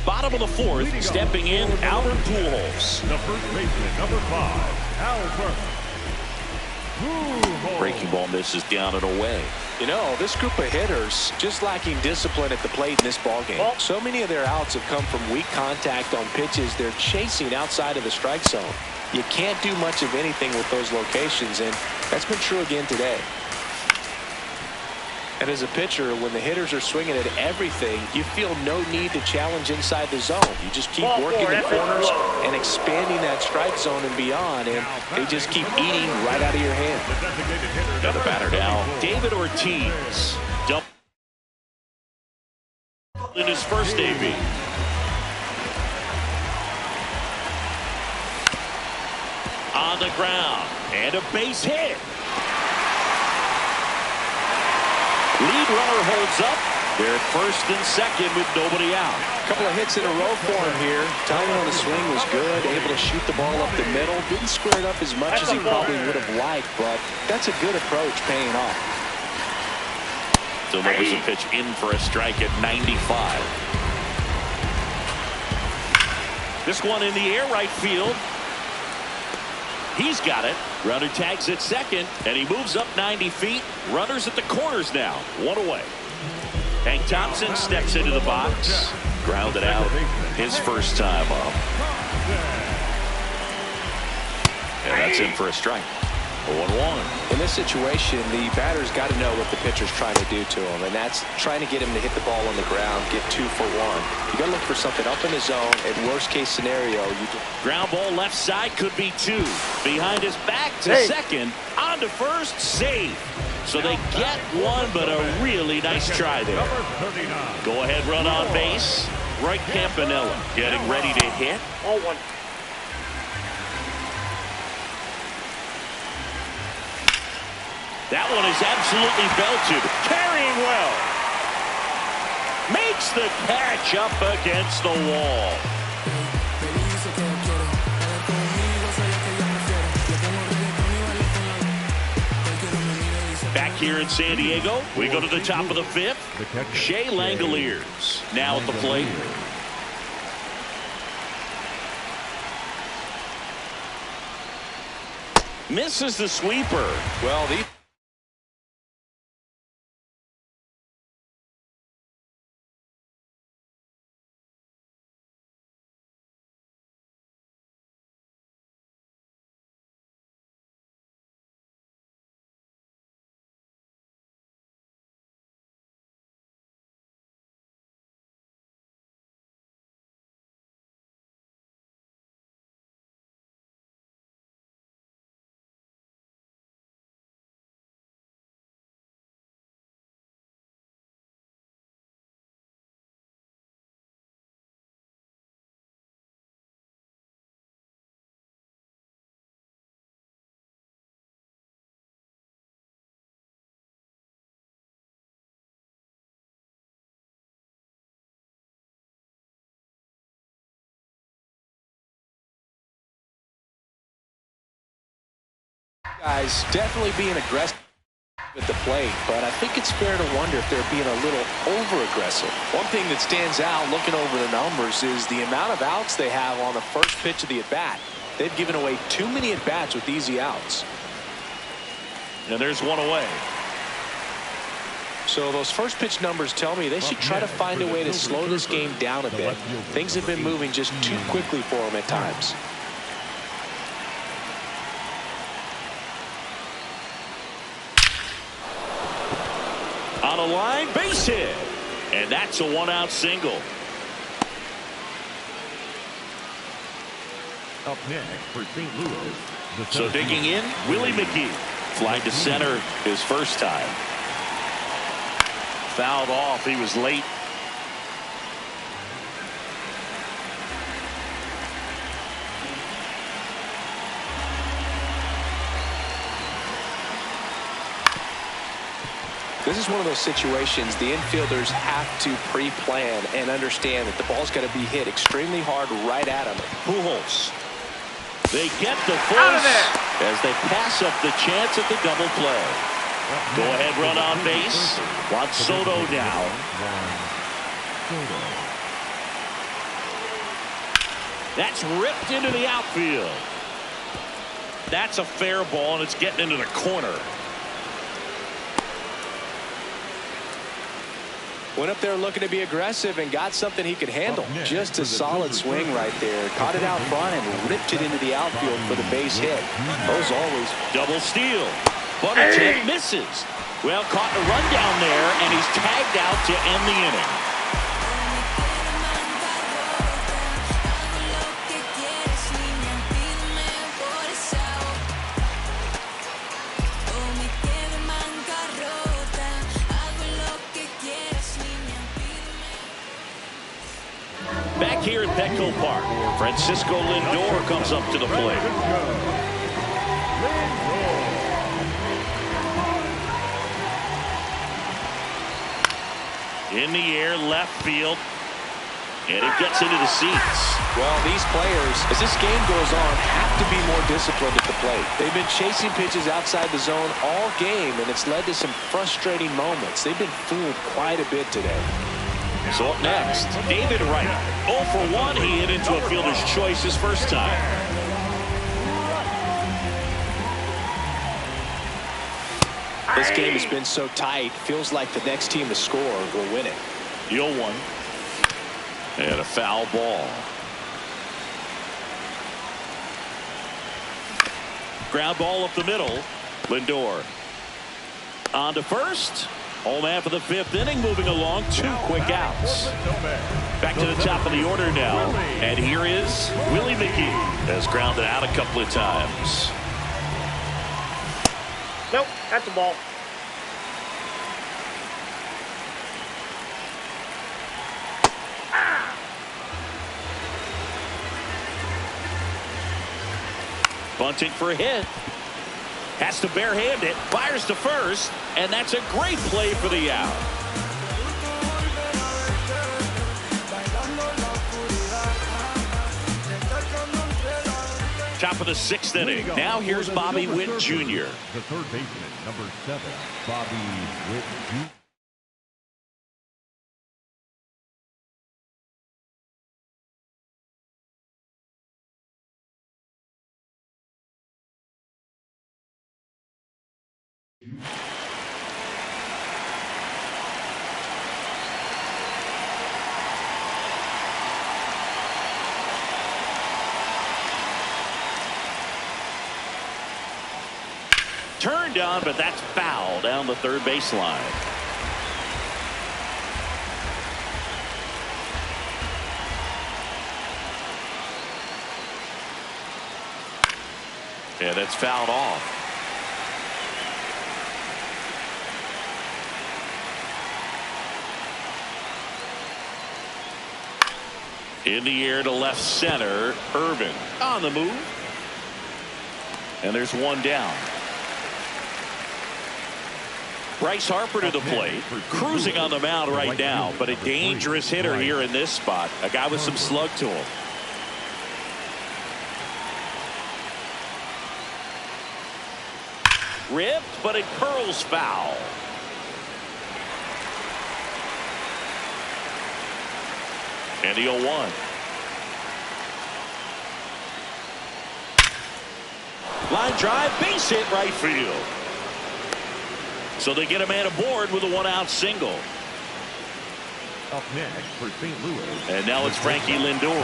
Bottom of the 4th, stepping in, Albert Pujols. The first baseman, number 5, Albert Pujols. Breaking ball misses down and away. You know, this group of hitters just lacking discipline at the plate in this ballgame. So many of their outs have come from weak contact on pitches they're chasing outside of the strike zone. You can't do much of anything with those locations, and that's been true again today. And as a pitcher, when the hitters are swinging at everything, you feel no need to challenge inside the zone. You just keep working the corners and expanding that strike zone and beyond, and they just keep eating right out of your hand. Another batter now, David Ortiz. Dump in his first AB. On the ground, and a base hit. Lead runner holds up. They're at first and second with nobody out. A couple of hits in a row for him here. Timing on the swing was good. Able to shoot the ball up the middle. Didn't square it up as much as he probably would have liked, but that's a good approach paying off. Delivers a pitch in for a strike at 95. This one in the air right field. He's got it. Runner tags at second, and he moves up 90 feet. Runners at the corners now. 1 away. Hank Thompson steps into the box. Grounded out his first time up. And that's in for a strike. 0-1. In this situation, the batter's got to know what the pitcher's trying to do to him, and that's trying to get him to hit the ball on the ground, get 2 for 1. You got to look for something up in the zone. In worst case scenario, you Ground ball left side, could be 2. Behind his back to second, on to first, safe. So they get 1, but a really nice try there. Go ahead run on base. Roy Campanella getting ready to hit. 0-1. That one is absolutely belted. Carrying well. Makes the catch up against the wall. Back here in San Diego, we go to the top of the 5th. Shea Langoliers now at the plate. Misses the sweeper. well, the guys definitely being aggressive at the plate, but I think it's fair to wonder if they're being a little over-aggressive. One thing that stands out looking over the numbers is the amount of outs they have on the first pitch of the at-bat. They've given away too many at-bats with easy outs. And there's one away. So those first pitch numbers tell me they should try to find a way to slow this game down a bit. Things have been moving just too quickly for them at times. On a line, base hit. And that's a 1-out single. Up next for St. Louis. So digging in, Willie McGee. Flied to center his first time. Fouled off. He was late. This is one of those situations the infielders have to pre-plan and understand that the ball's got to be hit extremely hard right at them. Pujols. They get the force as they pass up the chance at the double play. Go ahead run on base. Juan Soto now. That's ripped into the outfield. That's a fair ball, and it's getting into the corner. Went up there looking to be aggressive and got something he could handle. Just a solid swing right there. Caught it out front and ripped it into the outfield for the base hit. Those always. Double steal. Butter misses. Well, caught a run down there, and he's tagged out to end the inning. Back here at Petco Park, Francisco Lindor comes up to the plate. In the air, left field, and it gets into the seats. Well, these players, as this game goes on, have to be more disciplined at the plate. They've been chasing pitches outside the zone all game, and it's led to some frustrating moments. They've been fooled quite a bit today. So up next, David Wright. 0 for 1, he hit into a fielder's choice his first time. This game has been so tight, feels like the next team to score will win it. 0-1. And a foul ball. Ground ball up the middle. Lindor on to first. Home man for the 5th inning, moving along. 2 quick outs. Back to the top of the order now. And here is Willie McGee. Has grounded out a couple of times. Nope, that's a ball. Bunting for a hit. Has to barehand it. Fires to first. And that's a great play for the out. Top of the 6th inning. Now here's Bobby Witt Jr. The third baseman, number 7, Bobby Witt Jr. Turned on, but that's foul down the third baseline. And it's fouled off. In the air to left center. Irvin on the move. And there's one down. Bryce Harper to the plate, cruising on the mound right now, but a dangerous hitter here in this spot. A guy with some slug to him. Ripped, but it curls foul. And the 0-1. Line drive, base hit right field. So they get a man aboard with a 1-out single. Up next for St. Louis. And now it's Frankie Lindor.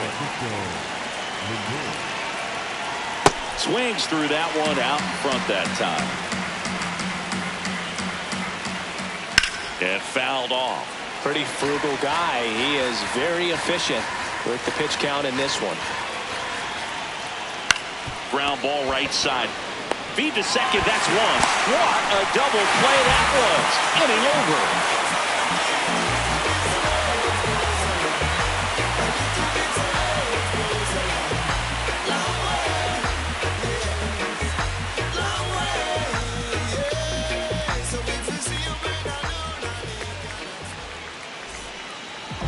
Swings through that one out in front that time. And fouled off. Pretty frugal guy. He is very efficient with the pitch count in this one. Ground ball right side. Feed to second, that's one. What a double play that was. Inning over.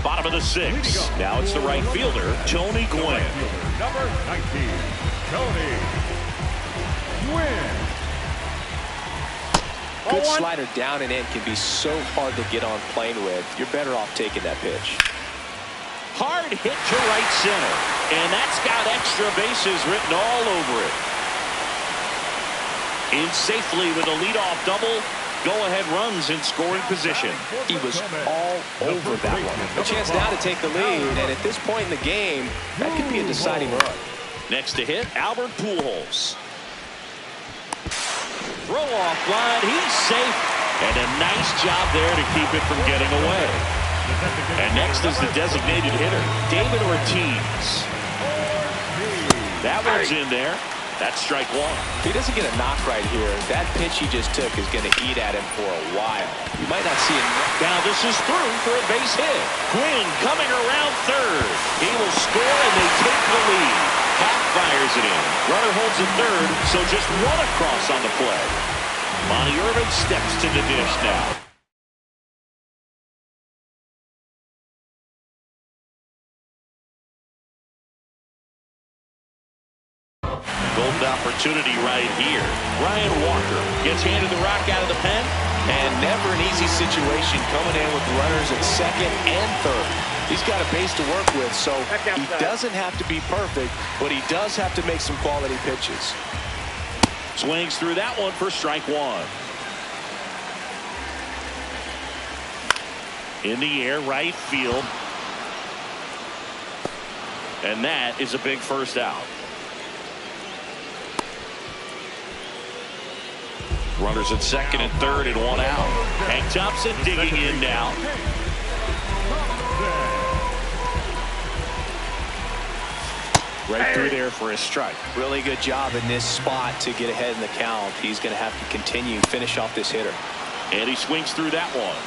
Bottom of the 6th. Now it's the right fielder, Tony Gwynn. Number 19, Tony Gwynn. Good slider down and in can be so hard to get on plane with. You're better off taking that pitch. Hard hit to right center. And that's got extra bases written all over it. In safely with a leadoff double. Go-ahead runs in scoring position. He was all over that one. A chance now to take the lead, and at this point in the game, that could be a deciding run. Next to hit, Albert Pujols. Throw off line, he's safe. And a nice job there to keep it from getting away. And next is the designated hitter, David Ortiz. That one's in there. That's strike one. If he doesn't get a knock right here, that pitch he just took is going to eat at him for a while. You might not see him. Now this is through for a base hit. Gwynn coming around third. He will score and they take the lead. Happ fires it in. Runner holds at third, so just one across on the play. Monty Irvin steps to the dish now. Golden opportunity right here. Ryan Walker gets handed the rock out of the pen. And never an easy situation coming in with runners at second and third. He's got a base to work with, so he doesn't have to be perfect, but he does have to make some quality pitches. Swings through that one for strike one. In the air, right field. And that is a big first out. Runners at second and third and one out. Hank Thompson digging in now. Right through there for a strike. Really good job in this spot to get ahead in the count. He's going to have to continue finish off this hitter. And he swings through that one.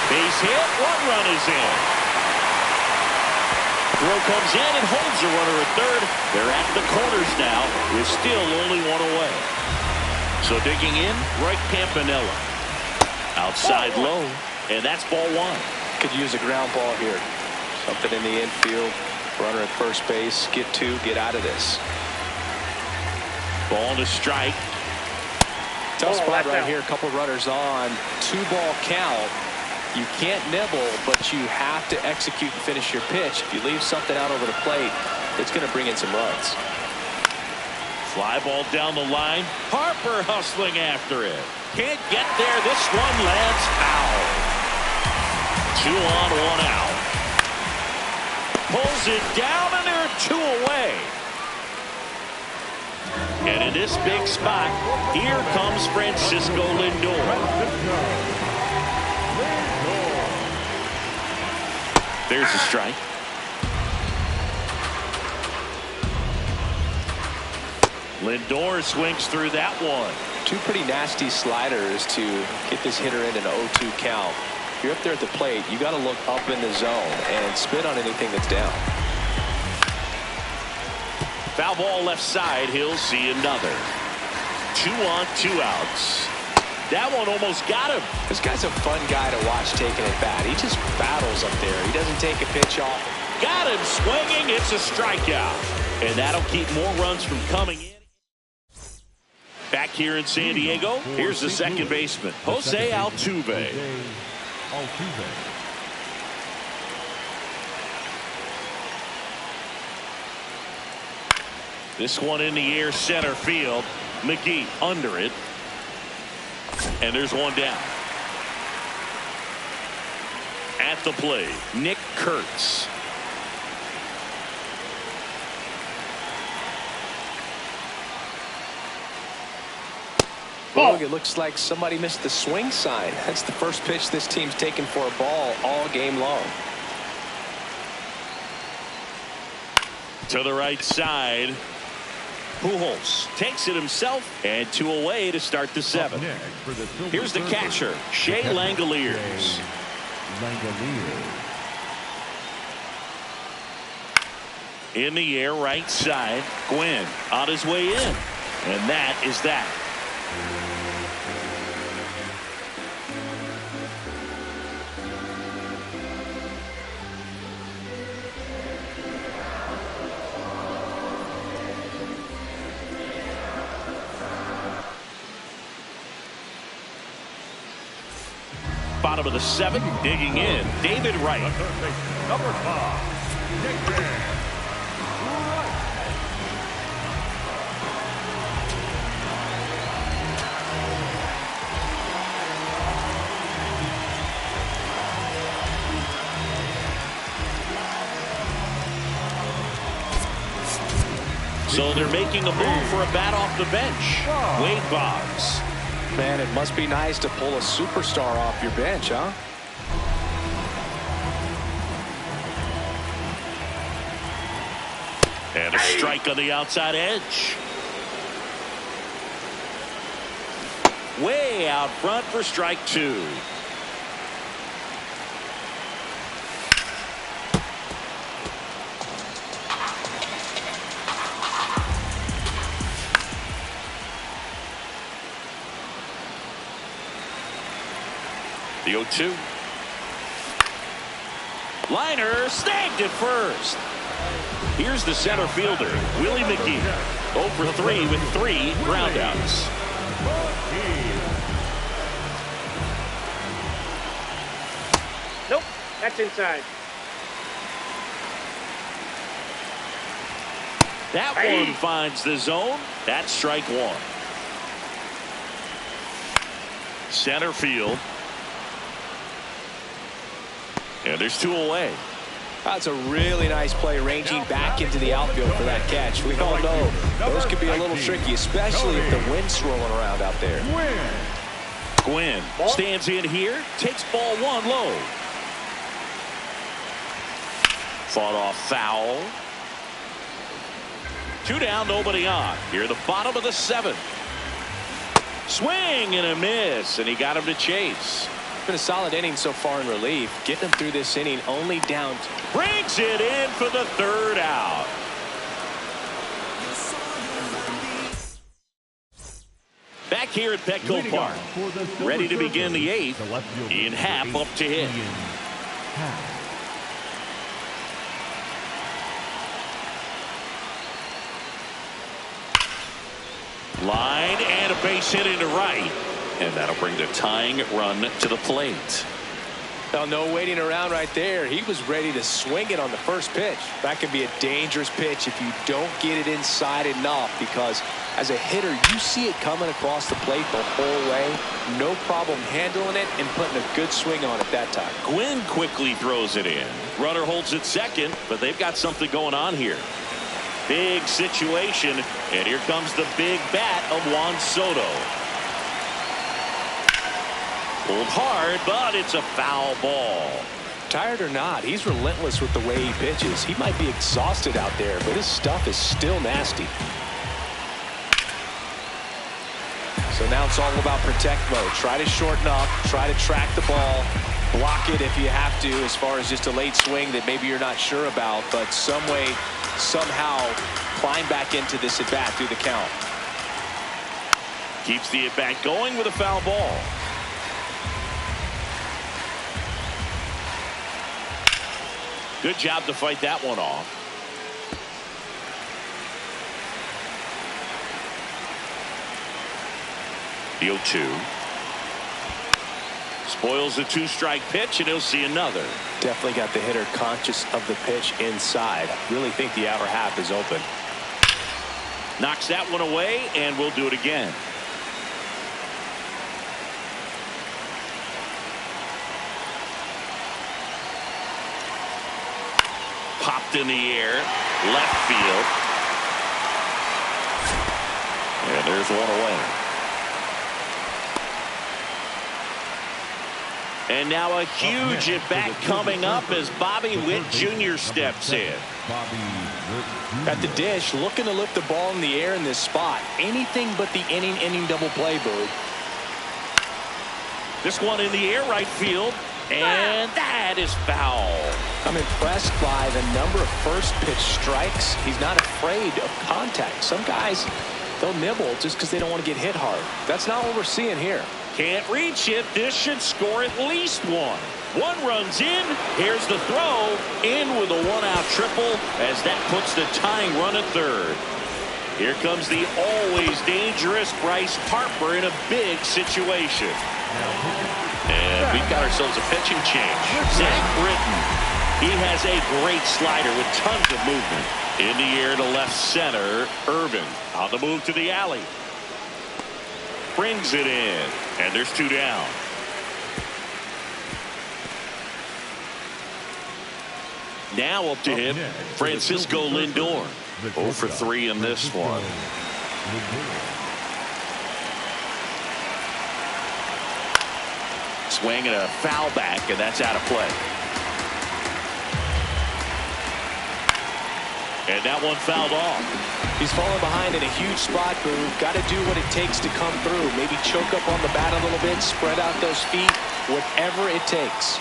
Base hit. One run is in. Throw comes in and holds the runner at third. They're at the corners now with still only one away. So digging in, right Campanella. Outside low, and that's ball one. Could use a ground ball here. Something in the infield. Runner at first base. Get two. Get out of this. Ball to strike. Tough spot right here. A couple runners on. 2-ball count. You can't nibble, but you have to execute and finish your pitch. If you leave something out over the plate, it's going to bring in some runs. Fly ball down the line. Harper hustling after it. Can't get there. This one lands foul. 2 on, 1 out. Pulls it down, and there are 2 away. And in this big spot, here comes Francisco Lindor. There's a strike. Lindor swings through that one. 2 pretty nasty sliders to get this hitter in an 0-2 count. If you're up there at the plate, you got to look up in the zone and spit on anything that's down. Foul ball left side. He'll see another. 2 on, 2 outs. That one almost got him. This guy's a fun guy to watch taking at bat. He just battles up there. He doesn't take a pitch off. Got him swinging. It's a strikeout. And that'll keep more runs from coming in. Back here in San Diego, here's the second baseman, Jose Altuve. This one in the air, center field. McGee under it. And there's one down. At the plate, Nick Kurtz. Well, it looks like somebody missed the swing sign. That's the first pitch this team's taken for a ball all game long. To the right side. Pujols takes it himself, and 2 away to start the 7th. Here's the catcher, Shea Langoliers. In the air, right side. Gwynn on his way in, and that is that. Bottom of the 7th, digging in, David Wright. Number 5, David Wright. So they're making a move for a bat off the bench. Wade Boggs. Man, it must be nice to pull a superstar off your bench, huh? And a strike on the outside edge. Way out front for strike 2. The 0-2. Liner snagged at first. Here's the center fielder, Willie McGee. 0 for 3 with 3 groundouts. Nope, that's inside. That one finds the zone. That's strike 1. Center field. And there's 2 away. That's a really nice play, ranging back into the outfield for that catch. We all know those can be a little tricky, especially if the wind's swirling around out there. Gwynn stands in here, takes ball one low. Fought off foul. 2 down, nobody on. Here at the bottom of the 7th. Swing and a miss, and he got him to chase. Been a solid inning so far in relief. Getting him through this inning, only down. Brings it in for the 3rd out. Back here at Petco Park, ready to begin the 8th. Ian Happ up to hit. Line and a base hit into right. And that'll bring the tying run to the plate. Well, no waiting around right there. He was ready to swing it on the first pitch. That can be a dangerous pitch if you don't get it inside enough, because as a hitter, you see it coming across the plate the whole way. No problem handling it and putting a good swing on it that time. Gwynn quickly throws it in. Runner holds it second, but they've got something going on here. Big situation, and here comes the big bat of Juan Soto. Pulled hard, but it's a foul ball. Tired or not, he's relentless with the way he pitches. He might be exhausted out there, but his stuff is still nasty. So now it's all about protect mode. Try to shorten up, try to track the ball, block it if you have to, as far as just a late swing that maybe you're not sure about, but some way, somehow climb back into this at bat through the count. Keeps the at bat going with a foul ball. Good job to fight that one off. The 0-2. Spoils the 2-strike pitch, and he'll see another. Definitely got the hitter conscious of the pitch inside. Really think the outer half is open. Knocks that one away, and we'll do it again. Popped in the air, left field. And there's one away. And now a huge at bat coming up as Bobby Witt Jr. steps in. At the dish, looking to lift the ball in the air in this spot. Anything but the inning double play, Boog. This one in the air, right field. And that is foul. I'm impressed by the number of first pitch strikes. He's not afraid of contact. Some guys, they'll nibble just because they don't want to get hit hard. That's not what we're seeing here. Can't reach it. This should score at least one. One runs in. Here's the throw. In with a one-out triple as that puts the tying run at third. Here comes the always dangerous Bryce Harper in a big situation. And we've got ourselves a pitching change. Zach Britton. He has a great slider with tons of movement. In the air to left center. Irvin on the move to the alley. Brings it in. And there's 2 down. Now up to him, Francisco Lindor. 0 for 3 in this one. Swing and a foul back, and that's out of play. And that one fouled off. He's falling behind in a huge spot, Boog. Got to do what it takes to come through. Maybe choke up on the bat a little bit, spread out those feet, whatever it takes.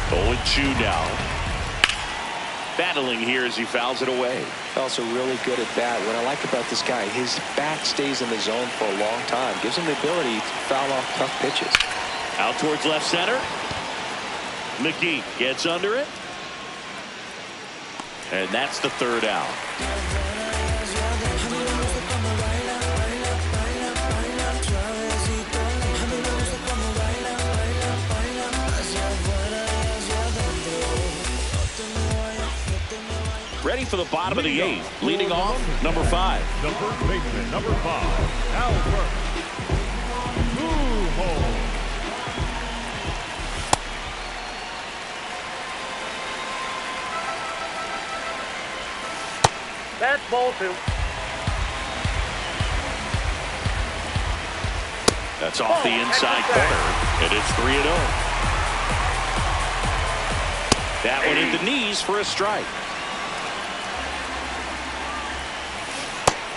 0-2 now. Battling here as he fouls it away. Also really good at bat. What I like about this guy, his bat stays in the zone for a long time. Gives him the ability to foul off tough pitches. Out towards left center. McGee gets under it. And that's the 3rd out. Ready for the bottom of the 8th. Leading off, number 5. The first baseman, number 5, Albert Pujols. Ball 2. That's off the inside corner, and it's 3-0. That one at the knees for a strike.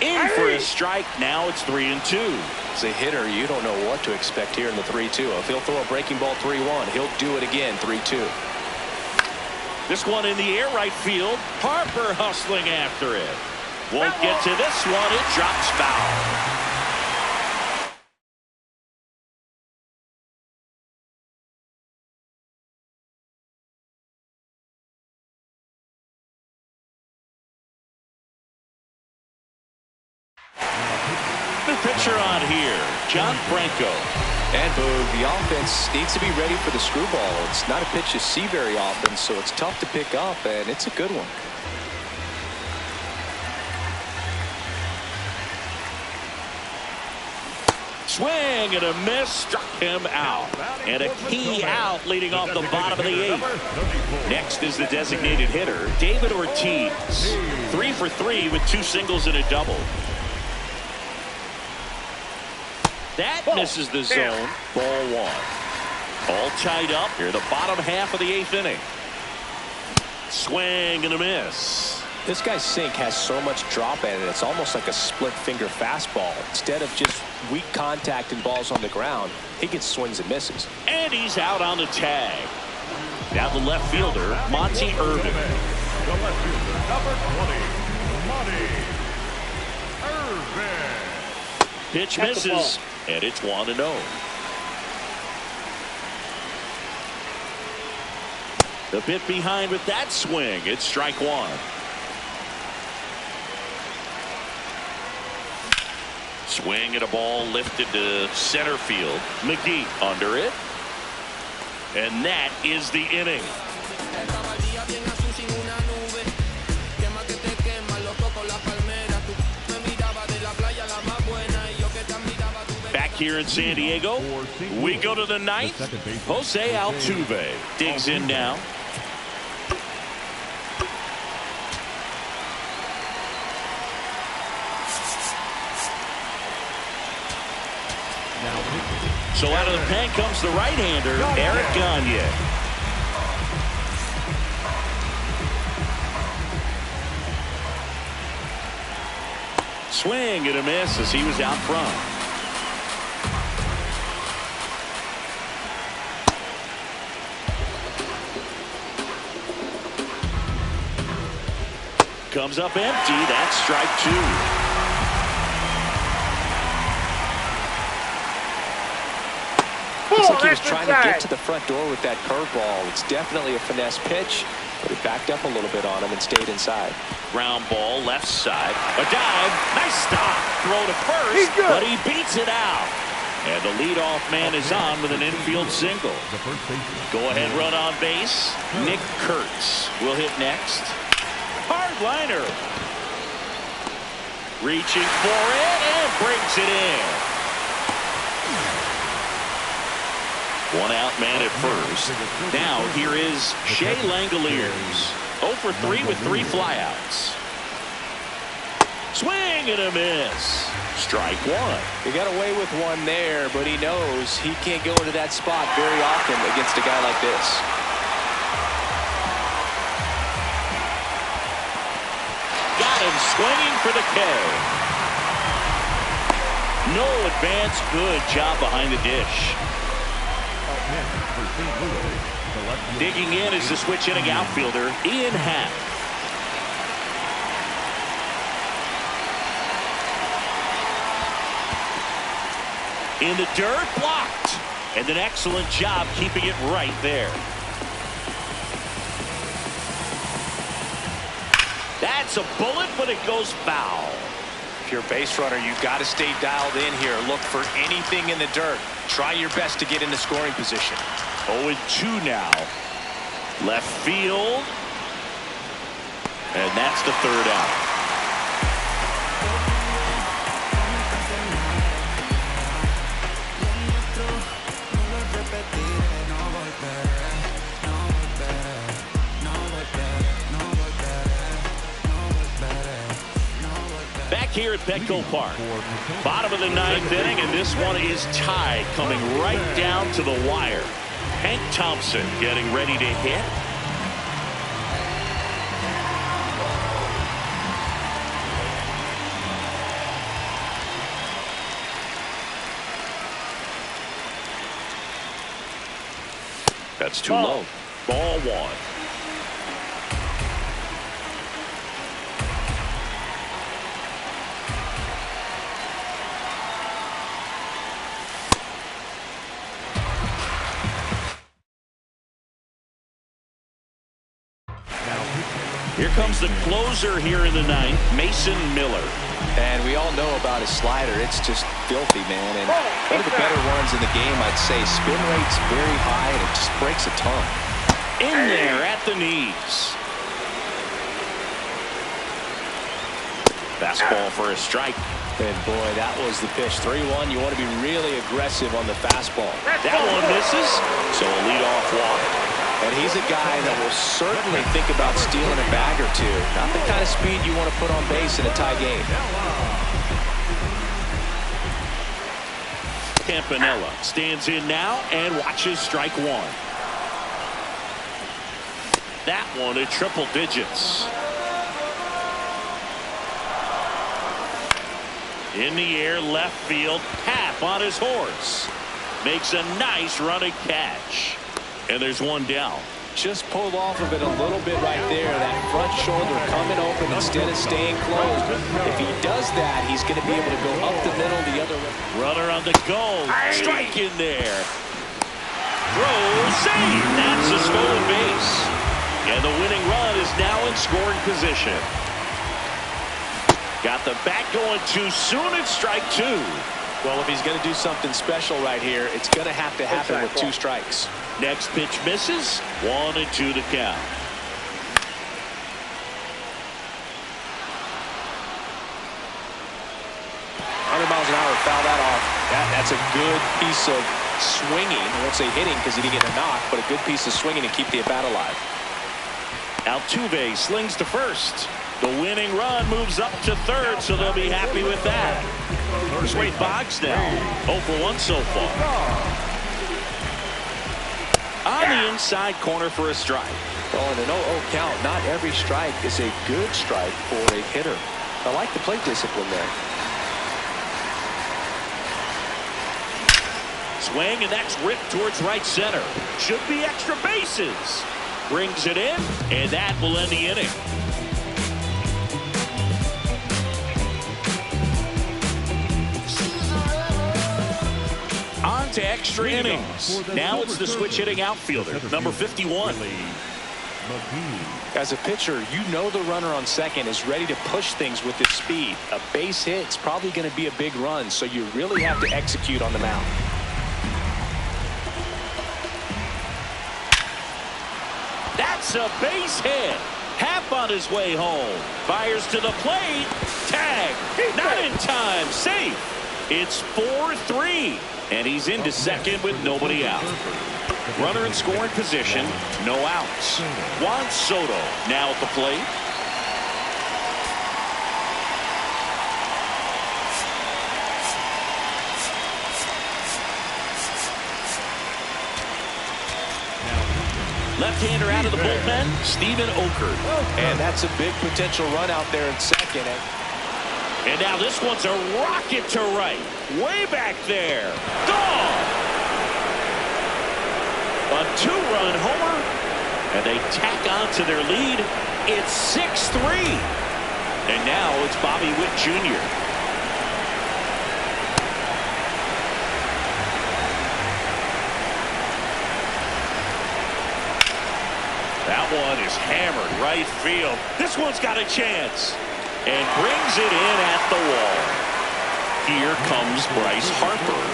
In for a strike. Now it's 3-2. As a hitter, you don't know what to expect here in the 3-2. If he'll throw a breaking ball 3-1, he'll do it again 3-2. This one in the air right field. Harper hustling after it. Won't get to this one. It drops foul. The pitcher on here, John Franco. And Boog, the offense needs to be ready for the screwball. It's not a pitch you see very often, so it's tough to pick up, and it's a good one. Swing and a miss, struck him out. And a key out leading off the bottom of the 8th. Next is the designated hitter, David Ortiz. 3 for 3 with 2 singles and a double. That misses the zone. Ball 1. All tied up here, the bottom half of the 8th inning. Swing and a miss. This guy's sink has so much drop in it, it's almost like a split finger fastball. Instead of just weak contact and balls on the ground, he gets swings and misses. And he's out on the tag. Now the left fielder, Monty Irvin. The left fielder, number 20, Monty Irvin. Pitch misses, and it's 1-0. The bit behind with that swing. It's strike 1. Swing at a ball lifted to center field. McGee under it. And that is the inning. Back here in San Diego, we go to the 9th. Jose Altuve digs in now. So out of the pen comes the right-hander, Eric Gagne. Swing and a miss as he was out front. Comes up empty. That's strike 2. Looks like he was trying to get to the front door with that curveball. It's definitely a finesse pitch, but it backed up a little bit on him and stayed inside. Ground ball left side. A dive. Nice stop. Throw to first, but he beats it out. And the leadoff man is on with an infield single. Go ahead run on base. Nick Kurtz will hit next. Hard liner. Reaching for it and brings it in. One out man at first. Now here is Shea Langoliers. 0 for 3 with 3 flyouts. Swing and a miss. Strike 1. He got away with one there, but he knows he can't go into that spot very often against a guy like this. Got him swinging for the K. No advance. Good job behind the dish. Digging in is the switch inning outfielder, Ian Happ. In the dirt, blocked. And an excellent job keeping it right there. That's a bullet, but it goes foul. If you're a base runner, you've got to stay dialed in here. Look for anything in the dirt. Try your best to get into scoring position. 0-2 now. Left field. And that's the 3rd out. here at Petco Park. Bottom of the ninth inning, and this one is tied, coming right down to the wire. Hank Thompson getting ready to hit. That's too low. Ball one. Here comes the closer here in the ninth, Mason Miller. And we all know about his slider. It's just filthy, man. And one of the better ones in the game, I'd say. Spin rate's very high, and it just breaks a ton. In there at the knees. Fastball for a strike. And boy, that was the pitch. 3-1. You want to be really aggressive on the fastball. That one misses, so a leadoff walk. And he's a guy that will certainly think about stealing a bag or two. Not the kind of speed you want to put on base in a tie game. Campanella stands in now and watches strike one. That one at triple digits. In the air, left field. Happ on his horse. Makes a nice running catch. And there's one down. Just pulled off of it a little bit right there. That front shoulder coming open instead of staying closed. If he does that, he's going to be able to go up the middle the other way. Runner on the go. Strike in there. Throw, save. That's a stolen base. And the winning run is now in scoring position. Got the bat going too soon. It's strike two. Well, if he's going to do something special right here, it's going to have to happen with two strikes. Next pitch misses. 1-2 to count. Miles an hour, foul that off. That's a good piece of swinging. I won't say hitting because he didn't get a knock, but a good piece of swinging to keep the at bat alive. Altuve slings to first. The winning run moves up to third, so they'll be happy with that. Here's Wade Boggs now. 0 for 1 so far. On the inside corner for a strike. Well, in an 0-0 count, not every strike is a good strike for a hitter. I like the plate discipline there. Swing, and that's ripped towards right center. Should be extra bases. Brings it in, and that will end the inning. On to extra innings. Now it's the switch hitting outfielder, number 51. As a pitcher, you know the runner on second is ready to push things with his speed. A base hit is probably going to be a big run, so you really have to execute on the mound. That's a base hit. Happ on his way home. Fires to the plate. Tag. Not in time. Safe. It's 4-3. And he's into second with nobody out. Runner in scoring position. No outs. Juan Soto now at the plate. Left-hander out of the bullpen, Steven Okert. And that's a big potential run out there in second. And now this one's a rocket to right. Way back there. Gone! A two-run homer. And they tack on to their lead. It's 6-3. And now it's Bobby Witt Jr. That one is hammered right field. This one's got a chance. And brings it in at the wall. Here comes Bryce Harper.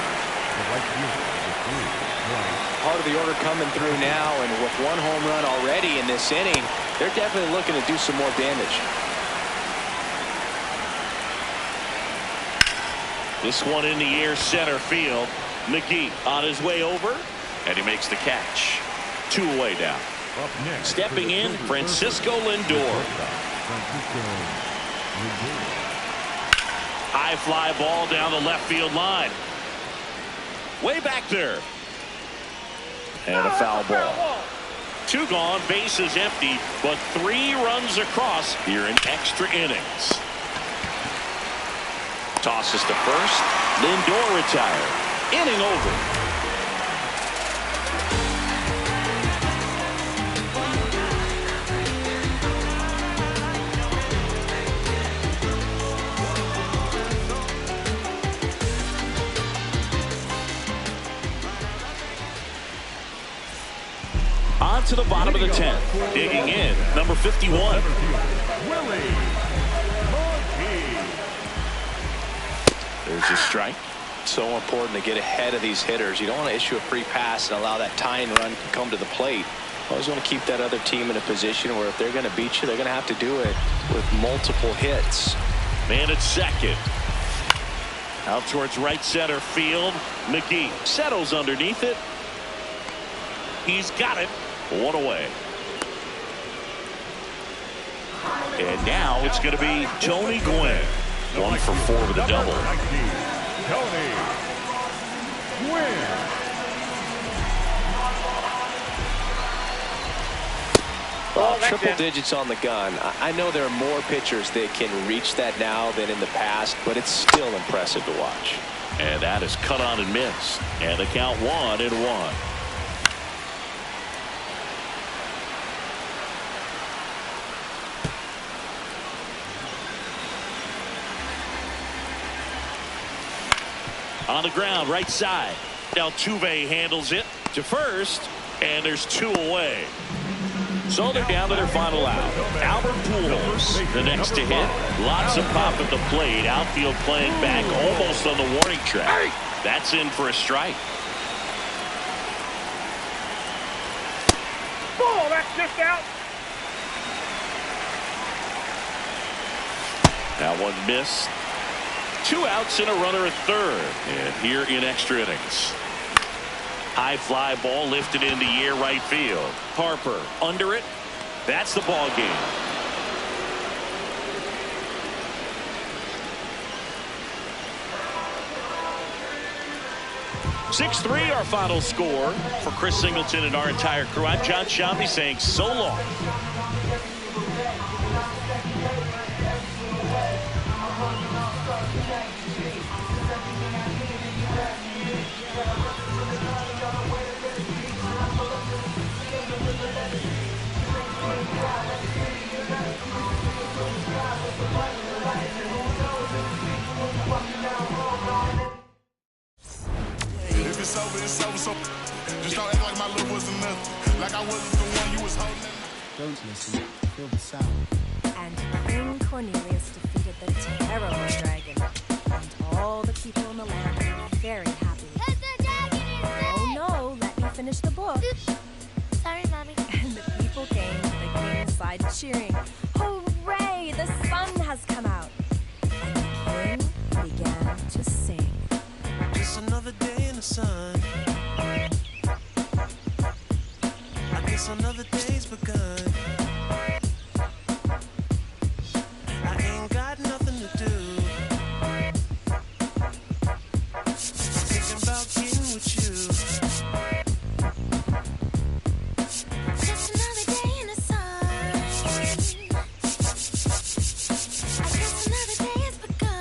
Part of the order coming through now, and with one home run already in this inning, they're definitely looking to do some more damage. This one in the air, center field. McGee on his way over, and he makes the catch. 2 away now. Stepping in, Francisco Lindor. High fly ball down the left field line. Way back there. And a foul ball. 2 gone, bases empty, but 3 runs across here in extra innings. Tosses to first. Lindor retired. Inning over. On to the bottom of the 10th. Digging in, number 51. Willie McGee. There's a strike. So important to get ahead of these hitters. You don't want to issue a free pass and allow that tying run to come to the plate. Always want to keep that other team in a position where if they're going to beat you, they're going to have to do it with multiple hits. Man at second. Out towards right center field. McGee settles underneath it. He's got it. 1 away. And now it's going to be Tony Gwynn. 1 for 4 with a double. Tony Gwynn. Oh, Triple digits on the gun. I know there are more pitchers that can reach that now than in the past, but it's still impressive to watch. And that is cut on and missed. And the count 1-1. On the ground, right side. Altuve handles it to first, and there's 2 away. So they're down to their final out. Albert Pujols, the next to hit. Lots of pop at the plate. Outfield playing back almost on the warning track. That's in for a strike. Ball, that's just out. That one missed. 2 outs and a runner at third. And here in extra innings. High fly ball lifted in the air right field. Harper under it. That's the ball game. (6-3) our final score. For Chris Singleton and our entire crew, I'm John Sciambi saying so long. It's over, so just don't act like my love wasn't nothing. Like I wasn't the one you was holding. Don't listen, feel the sound. And King Cornelius defeated the terrible dragon. And all the people in the land were very happy. Oh no, let me finish the book. Sorry, Mommy. And the people came to the king's side cheering. Hooray, the sun has come out. And the king began to sing. Just another day in the sun. I guess another day's begun. I ain't got nothing to do. Thinking about getting with you. Just another day in the sun. I guess another day has begun. I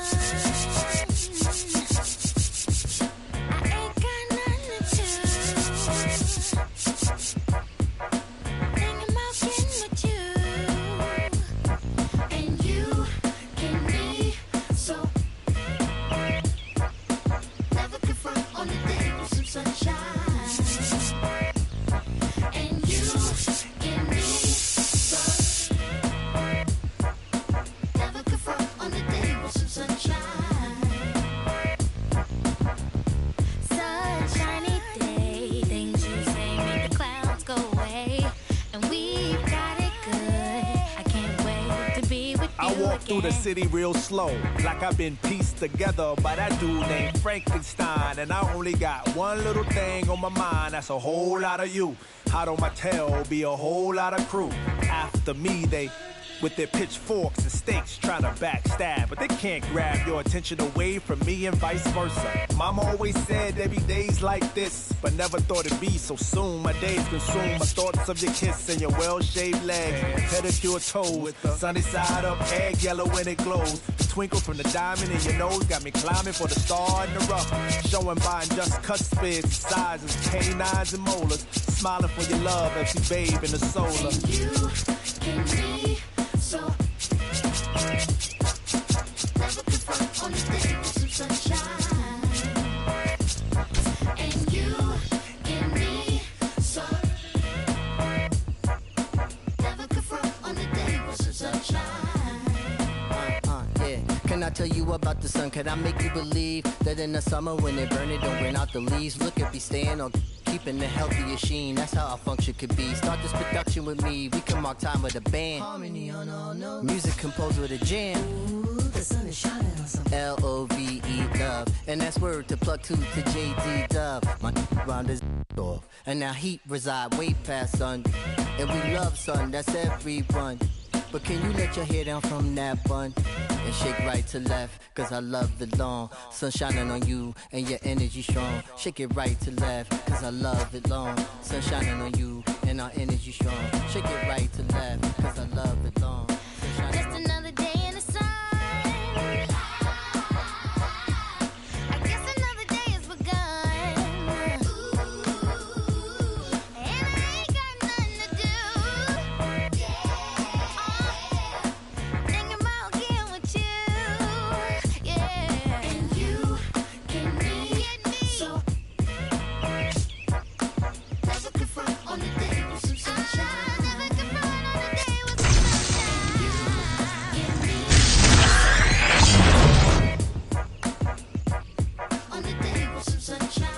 ain't got nothing to do. Thinking about getting with you. And you can be so. Never confront on the day with some sunshine. And you can be so. Never confront on the day with some sunshine. Sunshiny day, things you say make the clouds go away. And we've got it good. I can't wait to be with you I walk through the again. city real slow, like I've been pieced together by that dude named Frankenstein. And I only got one little thing on my mind, that's a whole lot of you. Hot on my tail, be a whole lot of crew. After me, they with their pitchforks and stakes trying to backstab, but they can't grab your attention away from me and vice versa. Mama always said there'd be days like this, but never thought it'd be so soon. My days consume my thoughts of your kiss and your well-shaved legs, pedicure toes, sunny side up, egg yellow when it glows. The twinkle from the diamond in your nose got me climbing for the star in the rough, showing by just cuspids, sizes, canines and molars, smiling for your love as you bathe in the solar. And you can be so never confront on the day with some sunshine. And you can be so never confront on the day with some sunshine. Yeah. Can I tell you about the sun? Can I make you believe that in the summer when they burn it, don't burn out the leaves? Look at me staying on keeping the healthiest sheen. That's how our function could be. Start this production with me. We can mark time with a band. Harmony on all notes. Music composed with a jam. Ooh, the sun is shining on something. L-O-V-E, love. And that's word to plug to J.D. Dub. My round is off. And now heat reside way past sun. And we love sun, that's everyone. But can you let your hair down from that bun and shake right to left? Cause I love the long sun shining on you and your energy strong. Shake it right to left, cause I love it long. Sun shining on you and our energy strong. Shake it right to left, cause I love it long. Just another day in the sun. I guess another day has begun. And I ain't got nothing to do. Thinking about getting with you. Yeah. And you can be so never confront on the day with some sunshine. Never confront on the day with some sunshine. You can be on the day with some sunshine.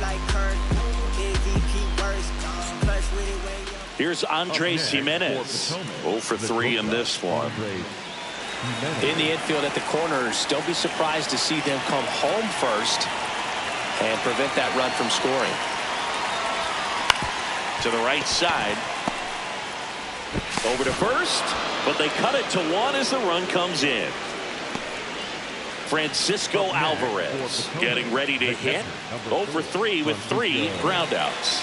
like Kurt. MVP worst. Clutch with it way up. Here's Andres Gimenez. 0 for 3 in this one. In the infield at the corners, don't be surprised to see them come home first and prevent that run from scoring. To the right side. Over to first, but they cut it to 1 as the run comes in. Francisco Alvarez getting ready to hit. 0 for 3 with 3 groundouts.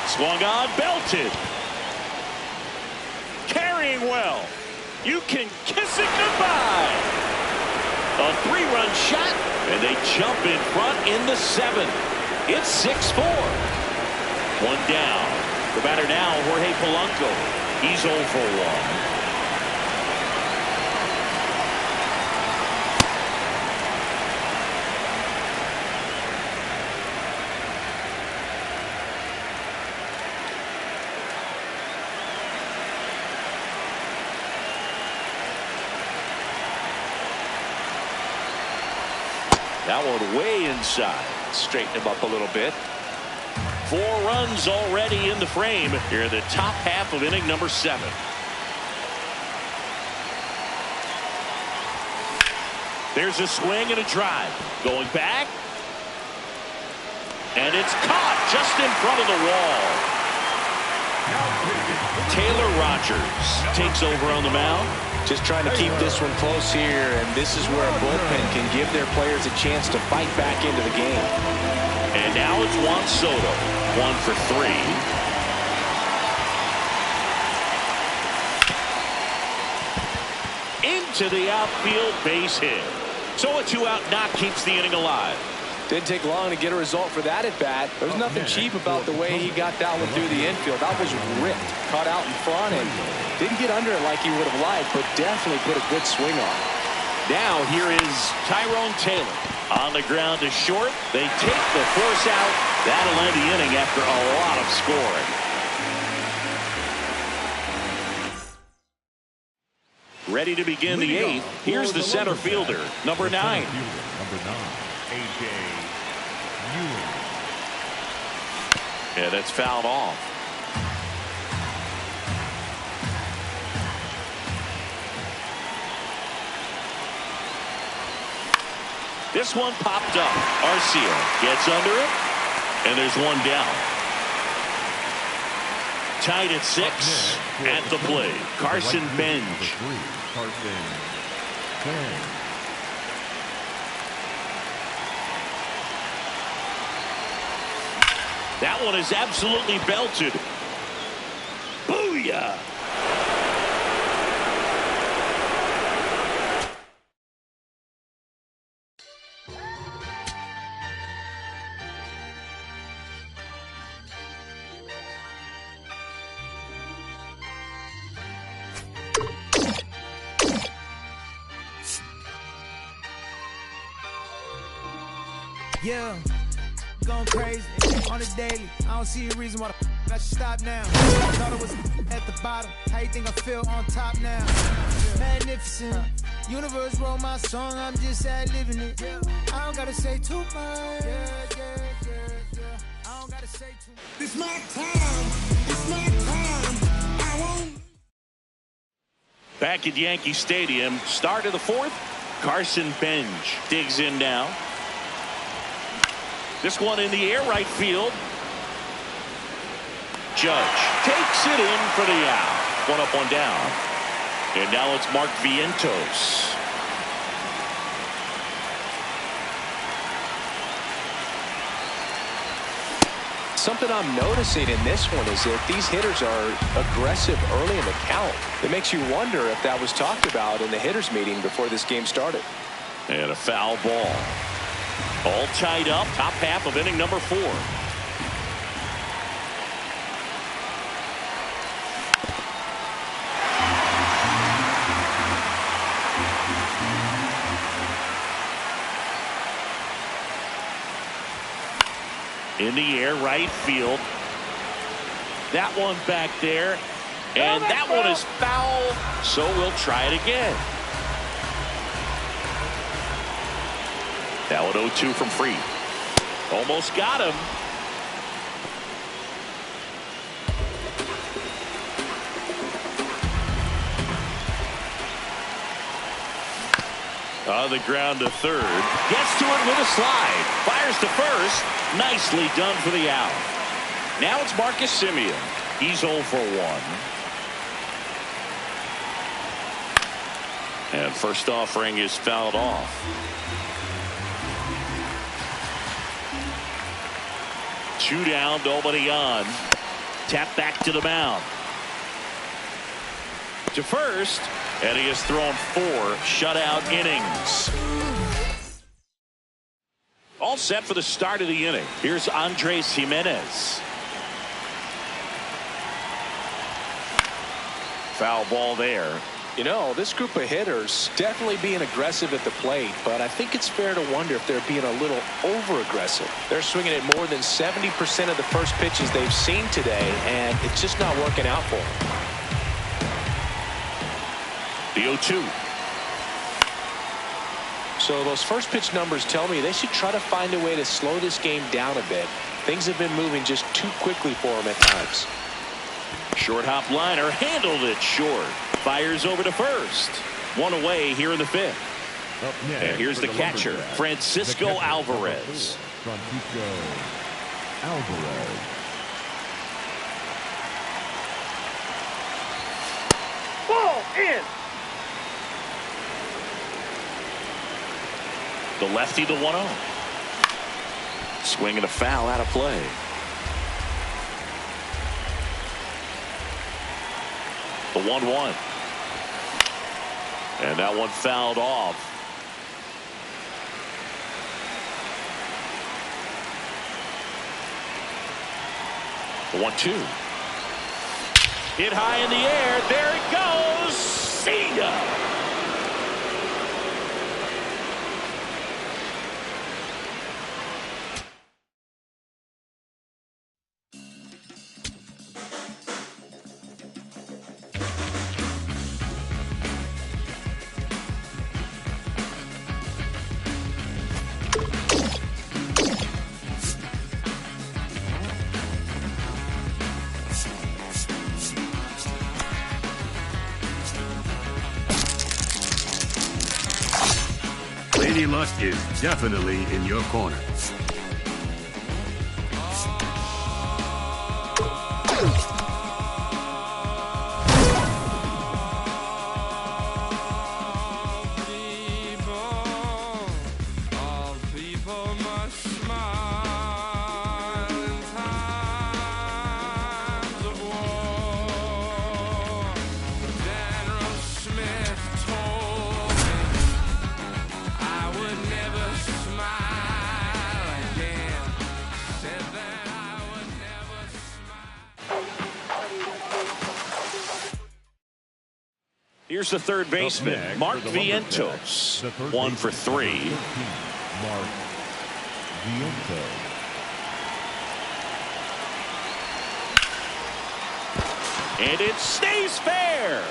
Swung on, belted. Carrying well. You can kiss it goodbye. A 3-run shot, and they jump in front in the 7th. It's 6-4. 1 down. The batter now, Jorge Polanco. He's 0 for 1. That one way inside. Straighten him up a little bit. 4 runs already in the frame here in the top half of inning number 7. There's a swing and a drive. Going back. And it's caught just in front of the wall. Taylor Rogers takes over on the mound. Just trying to keep this one close here, and this is where a bullpen can give their players a chance to fight back into the game. And now it's Juan Soto, 1 for 3. Into the outfield, base hit. So a 2-out knock keeps the inning alive. Didn't take long to get a result for that at bat. There's nothing cheap about the way he got that one through the infield. That was ripped, caught out in front, and didn't get under it like he would have liked, but definitely put a good swing on it. Now here is Tyrone Taylor on the ground to short. They take the force out. That'll end the inning after a lot of scoring. Ready to begin the 8th. Here's the center fielder, number 9. A.J. Ewing. Yeah, that's fouled off. This one popped up. Arcia gets under it, and there's 1 down. Tied at 6 at the plate. Carson Bench. Carson Bench. That one is absolutely belted. Booyah! Yeah, going crazy on the daily. I don't see a reason why the I should stop now. I thought I was at the bottom. How you think I feel on top now? Magnificent. Universe wrote my song. I'm just ad-libbing it. I don't gotta say too much. I don't gotta say too much. It's my time. It's my time. I won't. Back at Yankee Stadium, start of the 4th. Carson Bench digs in now. This one in the air, right field. Judge takes it in for the out. 1 up, 1 down. And now it's Mark Vientos. Something I'm noticing in this one is that these hitters are aggressive early in the count. It makes you wonder if that was talked about in the hitters meeting before this game started. And a foul ball. All tied up, top half of inning number 4. In the air, right field. That one back there. And that one is foul, so we'll try it again. Now an 0-2 from Fried. Almost got him. On the ground to third. Gets to it with a slide. Fires to first. Nicely done for the out. Now it's Marcus Semien. He's 0 for 1. And first offering is fouled off. Two down, nobody on. Tap back to the mound. To first, and he has thrown 4 shutout innings. All set for the start of the inning. Here's Andres Gimenez. Foul ball there. You know, this group of hitters definitely being aggressive at the plate, but I think it's fair to wonder if they're being a little over-aggressive. They're swinging at more than 70% of the first pitches they've seen today, and it's just not working out for them. The 0-2. So those first pitch numbers tell me they should try to find a way to slow this game down a bit. Things have been moving just too quickly for them at times. Short hop liner, handled it short. Fires over to first. One away here in the 5th. And here's the catcher, Francisco Alvarez. Francisco Alvarez. Ball in. The lefty, the 1-0. Swinging a foul out of play. The 1-1. And that one fouled off. The 1-2. Hit high in the air. There it goes. See ya. Lady Luck is definitely in your corner. Here's the third baseman, Mark Vientos. 1 for 3. Mark Vientos. And it stays fair.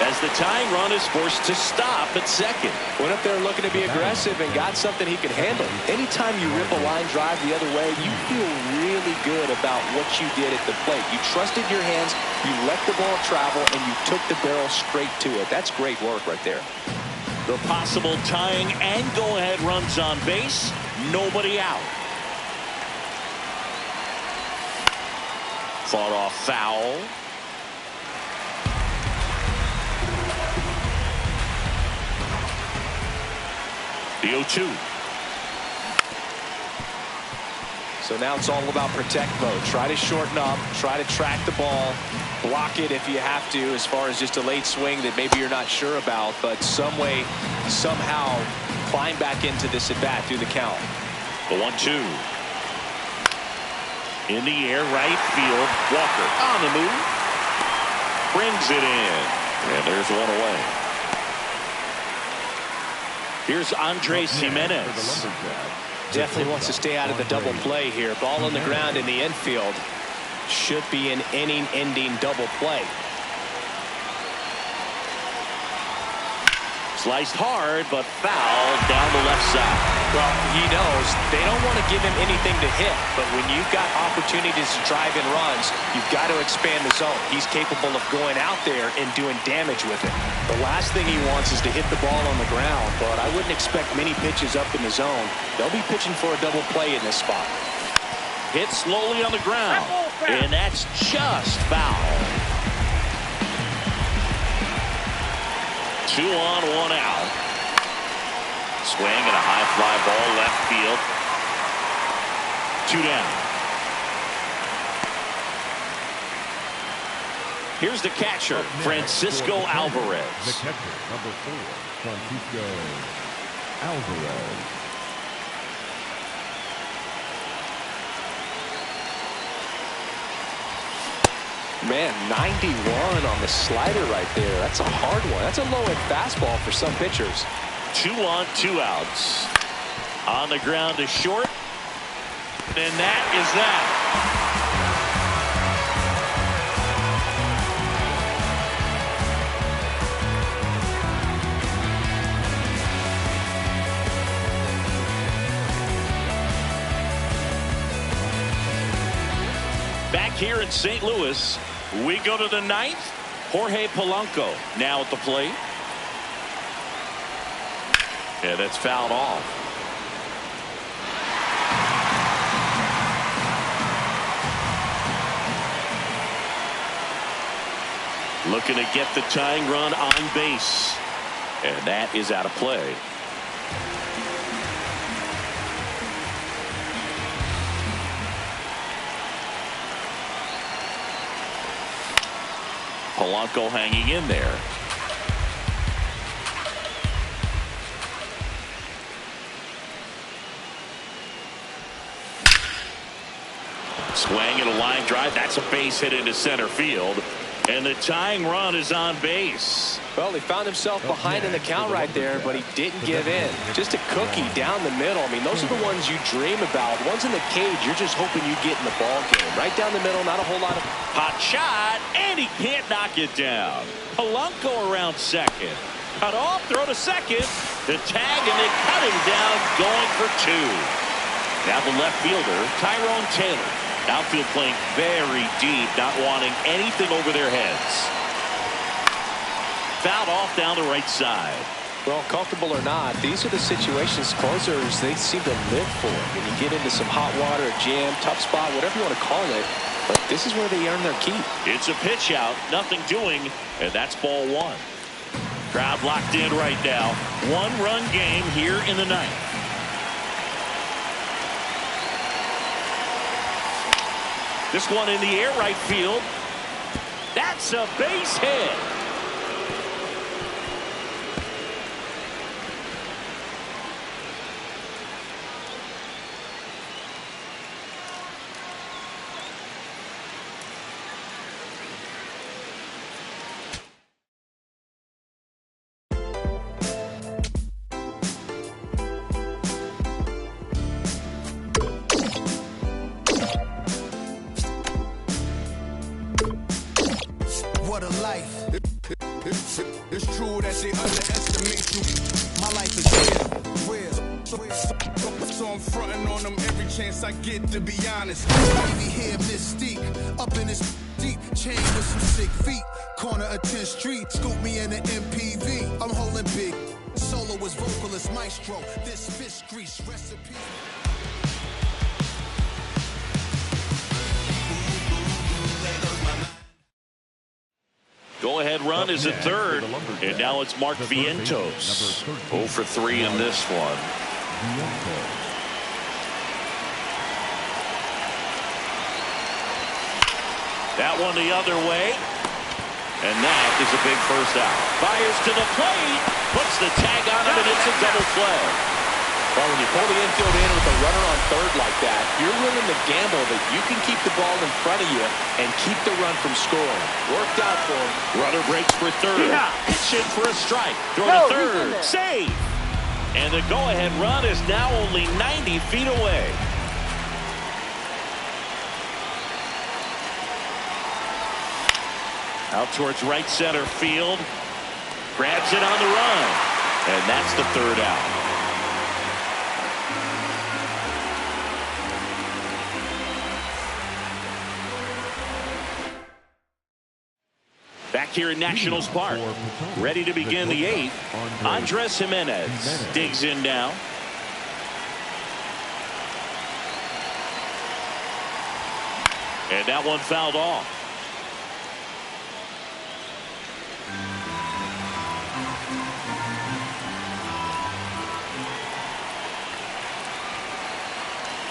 As the tying run is forced to stop at second. Went up there looking to be aggressive and got something he could handle. Anytime you rip a line drive the other way, you feel really good about what you did at the plate. You trusted your hands, you let the ball travel, and you took the barrel straight to it. That's great work right there. The possible tying and go-ahead runs on base. Nobody out. Fought off foul. The 0-2. So now it's all about protect mode. Try to shorten up, try to track the ball, block it if you have to, as far as just a late swing that maybe you're not sure about, but some way, somehow climb back into this at bat through the count. The 1-2. In the air, right field. Walker on the move. Brings it in. And there's one away. Here's Andres Gimenez. Definitely wants to stay out of the double play here. Ball on the ground in the infield. Should be an inning-ending double play. Sliced hard, but fouled down the left side. Well, he knows they don't want to give him anything to hit, but when you've got opportunities to drive in runs, you've got to expand the zone. He's capable of going out there and doing damage with it. The last thing he wants is to hit the ball on the ground, but I wouldn't expect many pitches up in the zone. They'll be pitching for a double play in this spot. Hit slowly on the ground, and that's just foul. 2 on, 1 out. Swing and a high fly ball left field. 2 down. Here's the catcher, Francisco Alvarez. The catcher, number 4, Francisco Alvarez. Man, 91 on the slider right there. That's a hard one. That's a low-end fastball for some pitchers. 2 on, 2 outs. On the ground to short. And that is that. Back here in St. Louis, we go to the 9th. Jorge Polanco now at the plate. Yeah, that's fouled off. Looking to get the tying run on base. And that is out of play. Polanco hanging in there. Swing and a line drive. That's a base hit into center field. And the tying run is on base. Well, he found himself behind in the count right there, but he didn't give in. Just a cookie down the middle. I mean, those are the ones you dream about. Ones in the cage, you're just hoping you get in the ball game. Right down the middle, not a whole lot of... Hot shot, and he can't knock it down. Polanco around second. Cut off, throw to second. The tag, and they cut him down, going for 2. Now the left fielder, Tyrone Taylor. Outfield playing very deep, not wanting anything over their heads. Fouled off down the right side. Well, comfortable or not, these are the situations closers they seem to live for. When you get into some hot water, a jam, tough spot, whatever you want to call it, but this is where they earn their keep. It's a pitch out, nothing doing, and that's ball 1. Crowd locked in right now. 1-run game here in the 9th. This one in the air right field. That's a base hit. What a life. It's true that they underestimate you. My life is real. So I'm fronting on them every chance I get, to be honest. Baby here, Mystique, up in this deep chain with some sick feet. Corner of 10th Street, scoop me in an MPV. I'm holding big. Soloist, vocalist, maestro. This fish grease recipe. Go-ahead run is at third, and now it's Mark Vientos. 0 for 3 in this one. That one the other way, and that is a big first out. Fires to the plate, puts the tag on him, and it's a double play. Well, when you pull the infield in with a runner on third like that, you're willing to gamble that you can keep the ball in front of you and keep the run from scoring. Worked out for him. Runner breaks for third. Yeah. Pitch in for a strike. Throw to third. Save. And the go-ahead run is now only 90 feet away. Out towards right center field. Grabs it on the run. And that's the third out. Back here in Nationals Park, ready to begin the 8th. Andres Gimenez digs in now. And that one fouled off.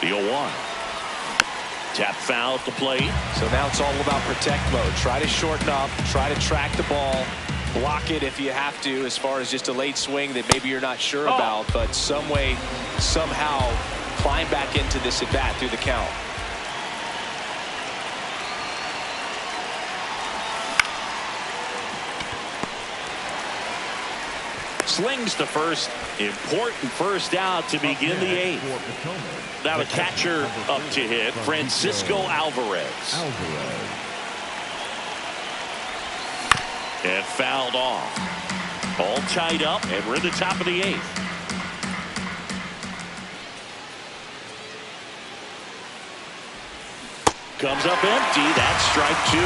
The 0-1. Tap foul at the plate. So now it's all about protect mode. Try to shorten up, try to track the ball, block it if you have to, as far as just a late swing that maybe you're not sure about, but some way, somehow climb back into this at bat through the count. Slings to first. Important first out to begin the 8th. Now the catcher up to hit, Francisco Alvarez. And fouled off. All tied up, and we're at the top of the 8th. Comes up empty. That's strike 2.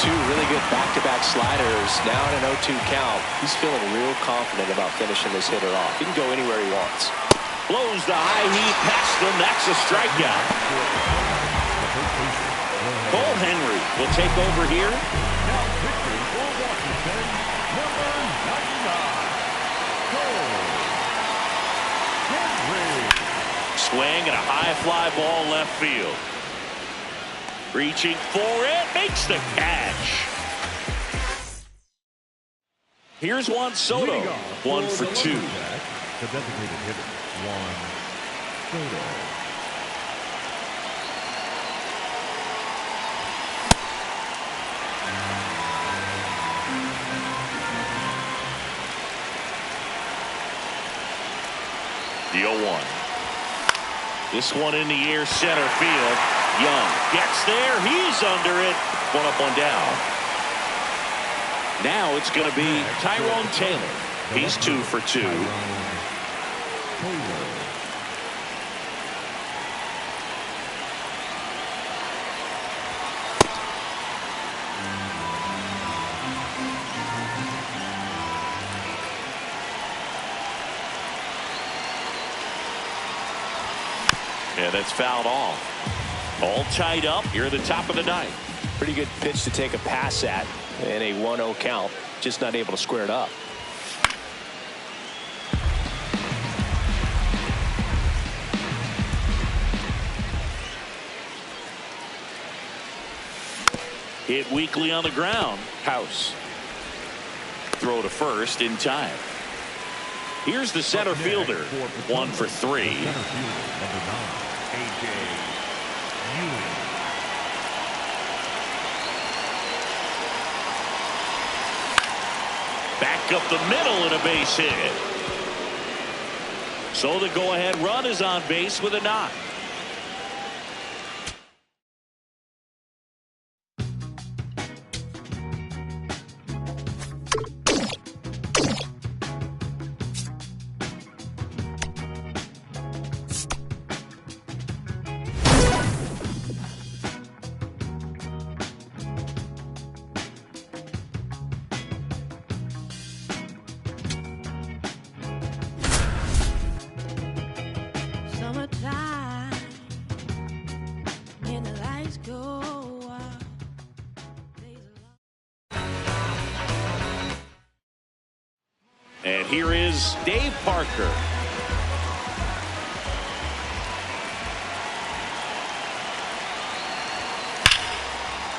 Two really good back-to-back sliders. Now in an 0-2 count. He's feeling real confident about finishing this hitter off. He can go anywhere he wants. Blows the high heat past them. That's a strikeout. Cole Henry will take over here. Now pitching for Washington, number 99, Cole Henry. Swing and a high fly ball left field. Reaching for it, makes the catch. Here's Juan Soto, 1 for 2. The designated hitter, Juan Soto. The 0-1. This one in the air, center field. Young gets there. He's under it. One up, one down. Now it's going to be Tyrone Taylor. He's 2 for 2. And that's fouled off. All tied up here at the top of the 9th. Pretty good pitch to take a pass at in a 1-0 count. Just not able to square it up. Hit weakly on the ground. House. Throw to first in time. Here's the center fielder. 1 for 3. Center fielder, number 9, A.J. Ewing. Back up the middle and a base hit. So the go-ahead run is on base with a knock. And here is Dave Parker.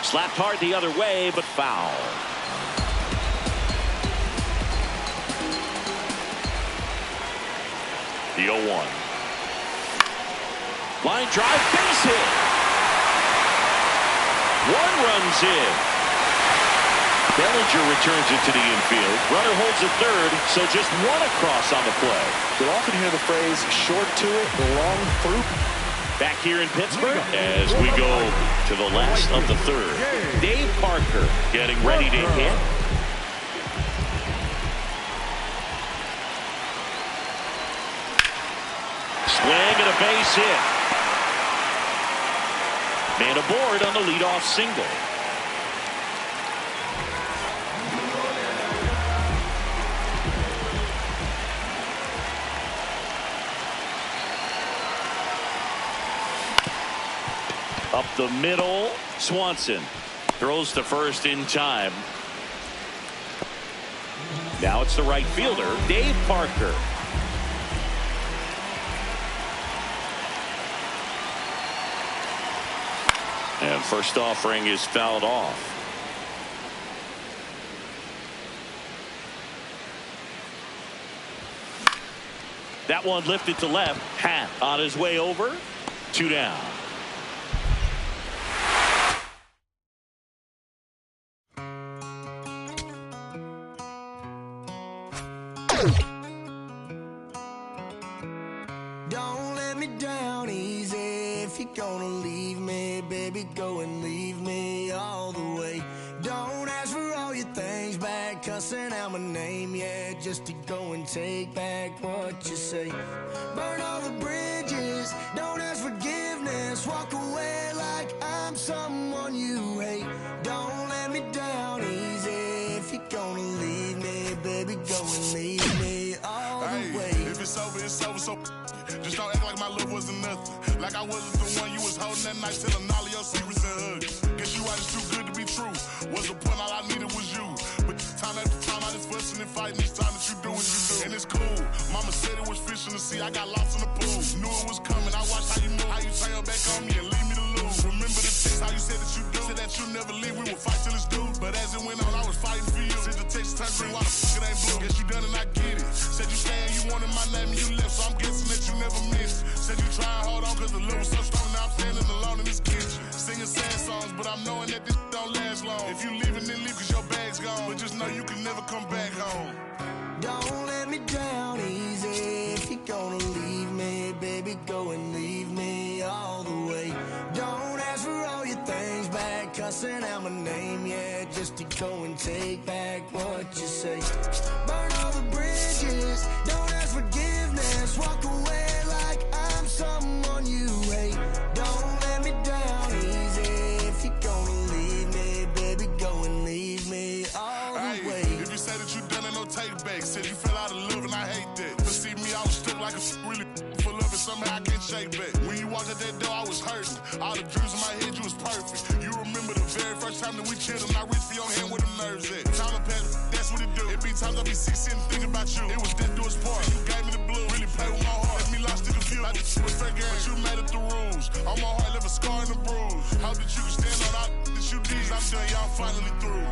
Slapped hard the other way, but foul. The 0-1. Line drive, base hit. 1 runs in. Bellinger returns it to the infield. Runner holds at third, so just one across on the play. You'll often hear the phrase, short to it, long through. Back here in Pittsburgh as we go to the last of the third. Dave Parker getting ready to hit. Swing and a base hit. Man aboard on the leadoff single. Up the middle, Swanson throws to first in time. Now it's the right fielder, Dave Parker. And first offering is fouled off. That one lifted to left. Happ on his way over. 2 down. Don't let me down easy. If you're gonna leave me, baby, go and leave me all the way. Don't ask for all your things back, cussing out my name, yeah, just to go and take back what you say. Burn all the bridges, don't ask forgiveness, walk away like I'm someone you hate. Don't let me down easy. If you're gonna leave me, baby, go and leave me all the way. If it's over, it's over, so just don't act like my love wasn't nothing. Like I wasn't the one you was holding that night, telling all of your secrets and hugs. Guess you right, it's too good to be true. What's the point? All I needed was you. But time after time, I just fussing and fighting each time that you do what you do. And it's cool. Mama said it was fish in the sea. I got lost in the pool. Knew it was coming. I watched how you move, how you turn your back on me and leave me to lose. Remember the text, how you said that you do. Said that you never leave. We would fight till it's due. But as it went on, I was fighting for you. Since the text turned green, why the fuck it ain't blue? Guess you done and I get it. Said you staying, you wanted my name and you left, so I'm guessing that you never missed. Said you try and hold on cause the love was so strong. Now I'm standing alone in this kitchen, singing sad songs, but I'm knowing that this don't last long. If you leaving, then leave cause your bag's gone. But just know you can never come back home. Don't let me down easy. If you're gonna leave me, baby, go and leave me all the way. Don't ask for all your things back, cussing out my name, yeah, just to go and take back what you say. Burn all the bridges, don't ask forgiveness, walk away like I'm someone you hate. Don't let me down easy. If you're gonna leave me, baby, go and leave me all the way. If you say that you done it, no take back. Said you fell out of love and I hate that. But see me, I was stuck like a really full of it. Somehow I can't shake back. When you walked out that door, I was hurting. All the dreams in my head, you was perfect. You remember the very first time that we chilled and I reached for your hand where the nerves at. Time to pass, that's what it do. It be times I be sick sitting thinking about you. It was death do its part. You gave me the blue, really play with my heart. Let me lost in confused. I just was fair game, but you made up the rules. On my heart, left a scar and a bruise. Hope that you can stand on all that you did. I'm done, y'all finally through.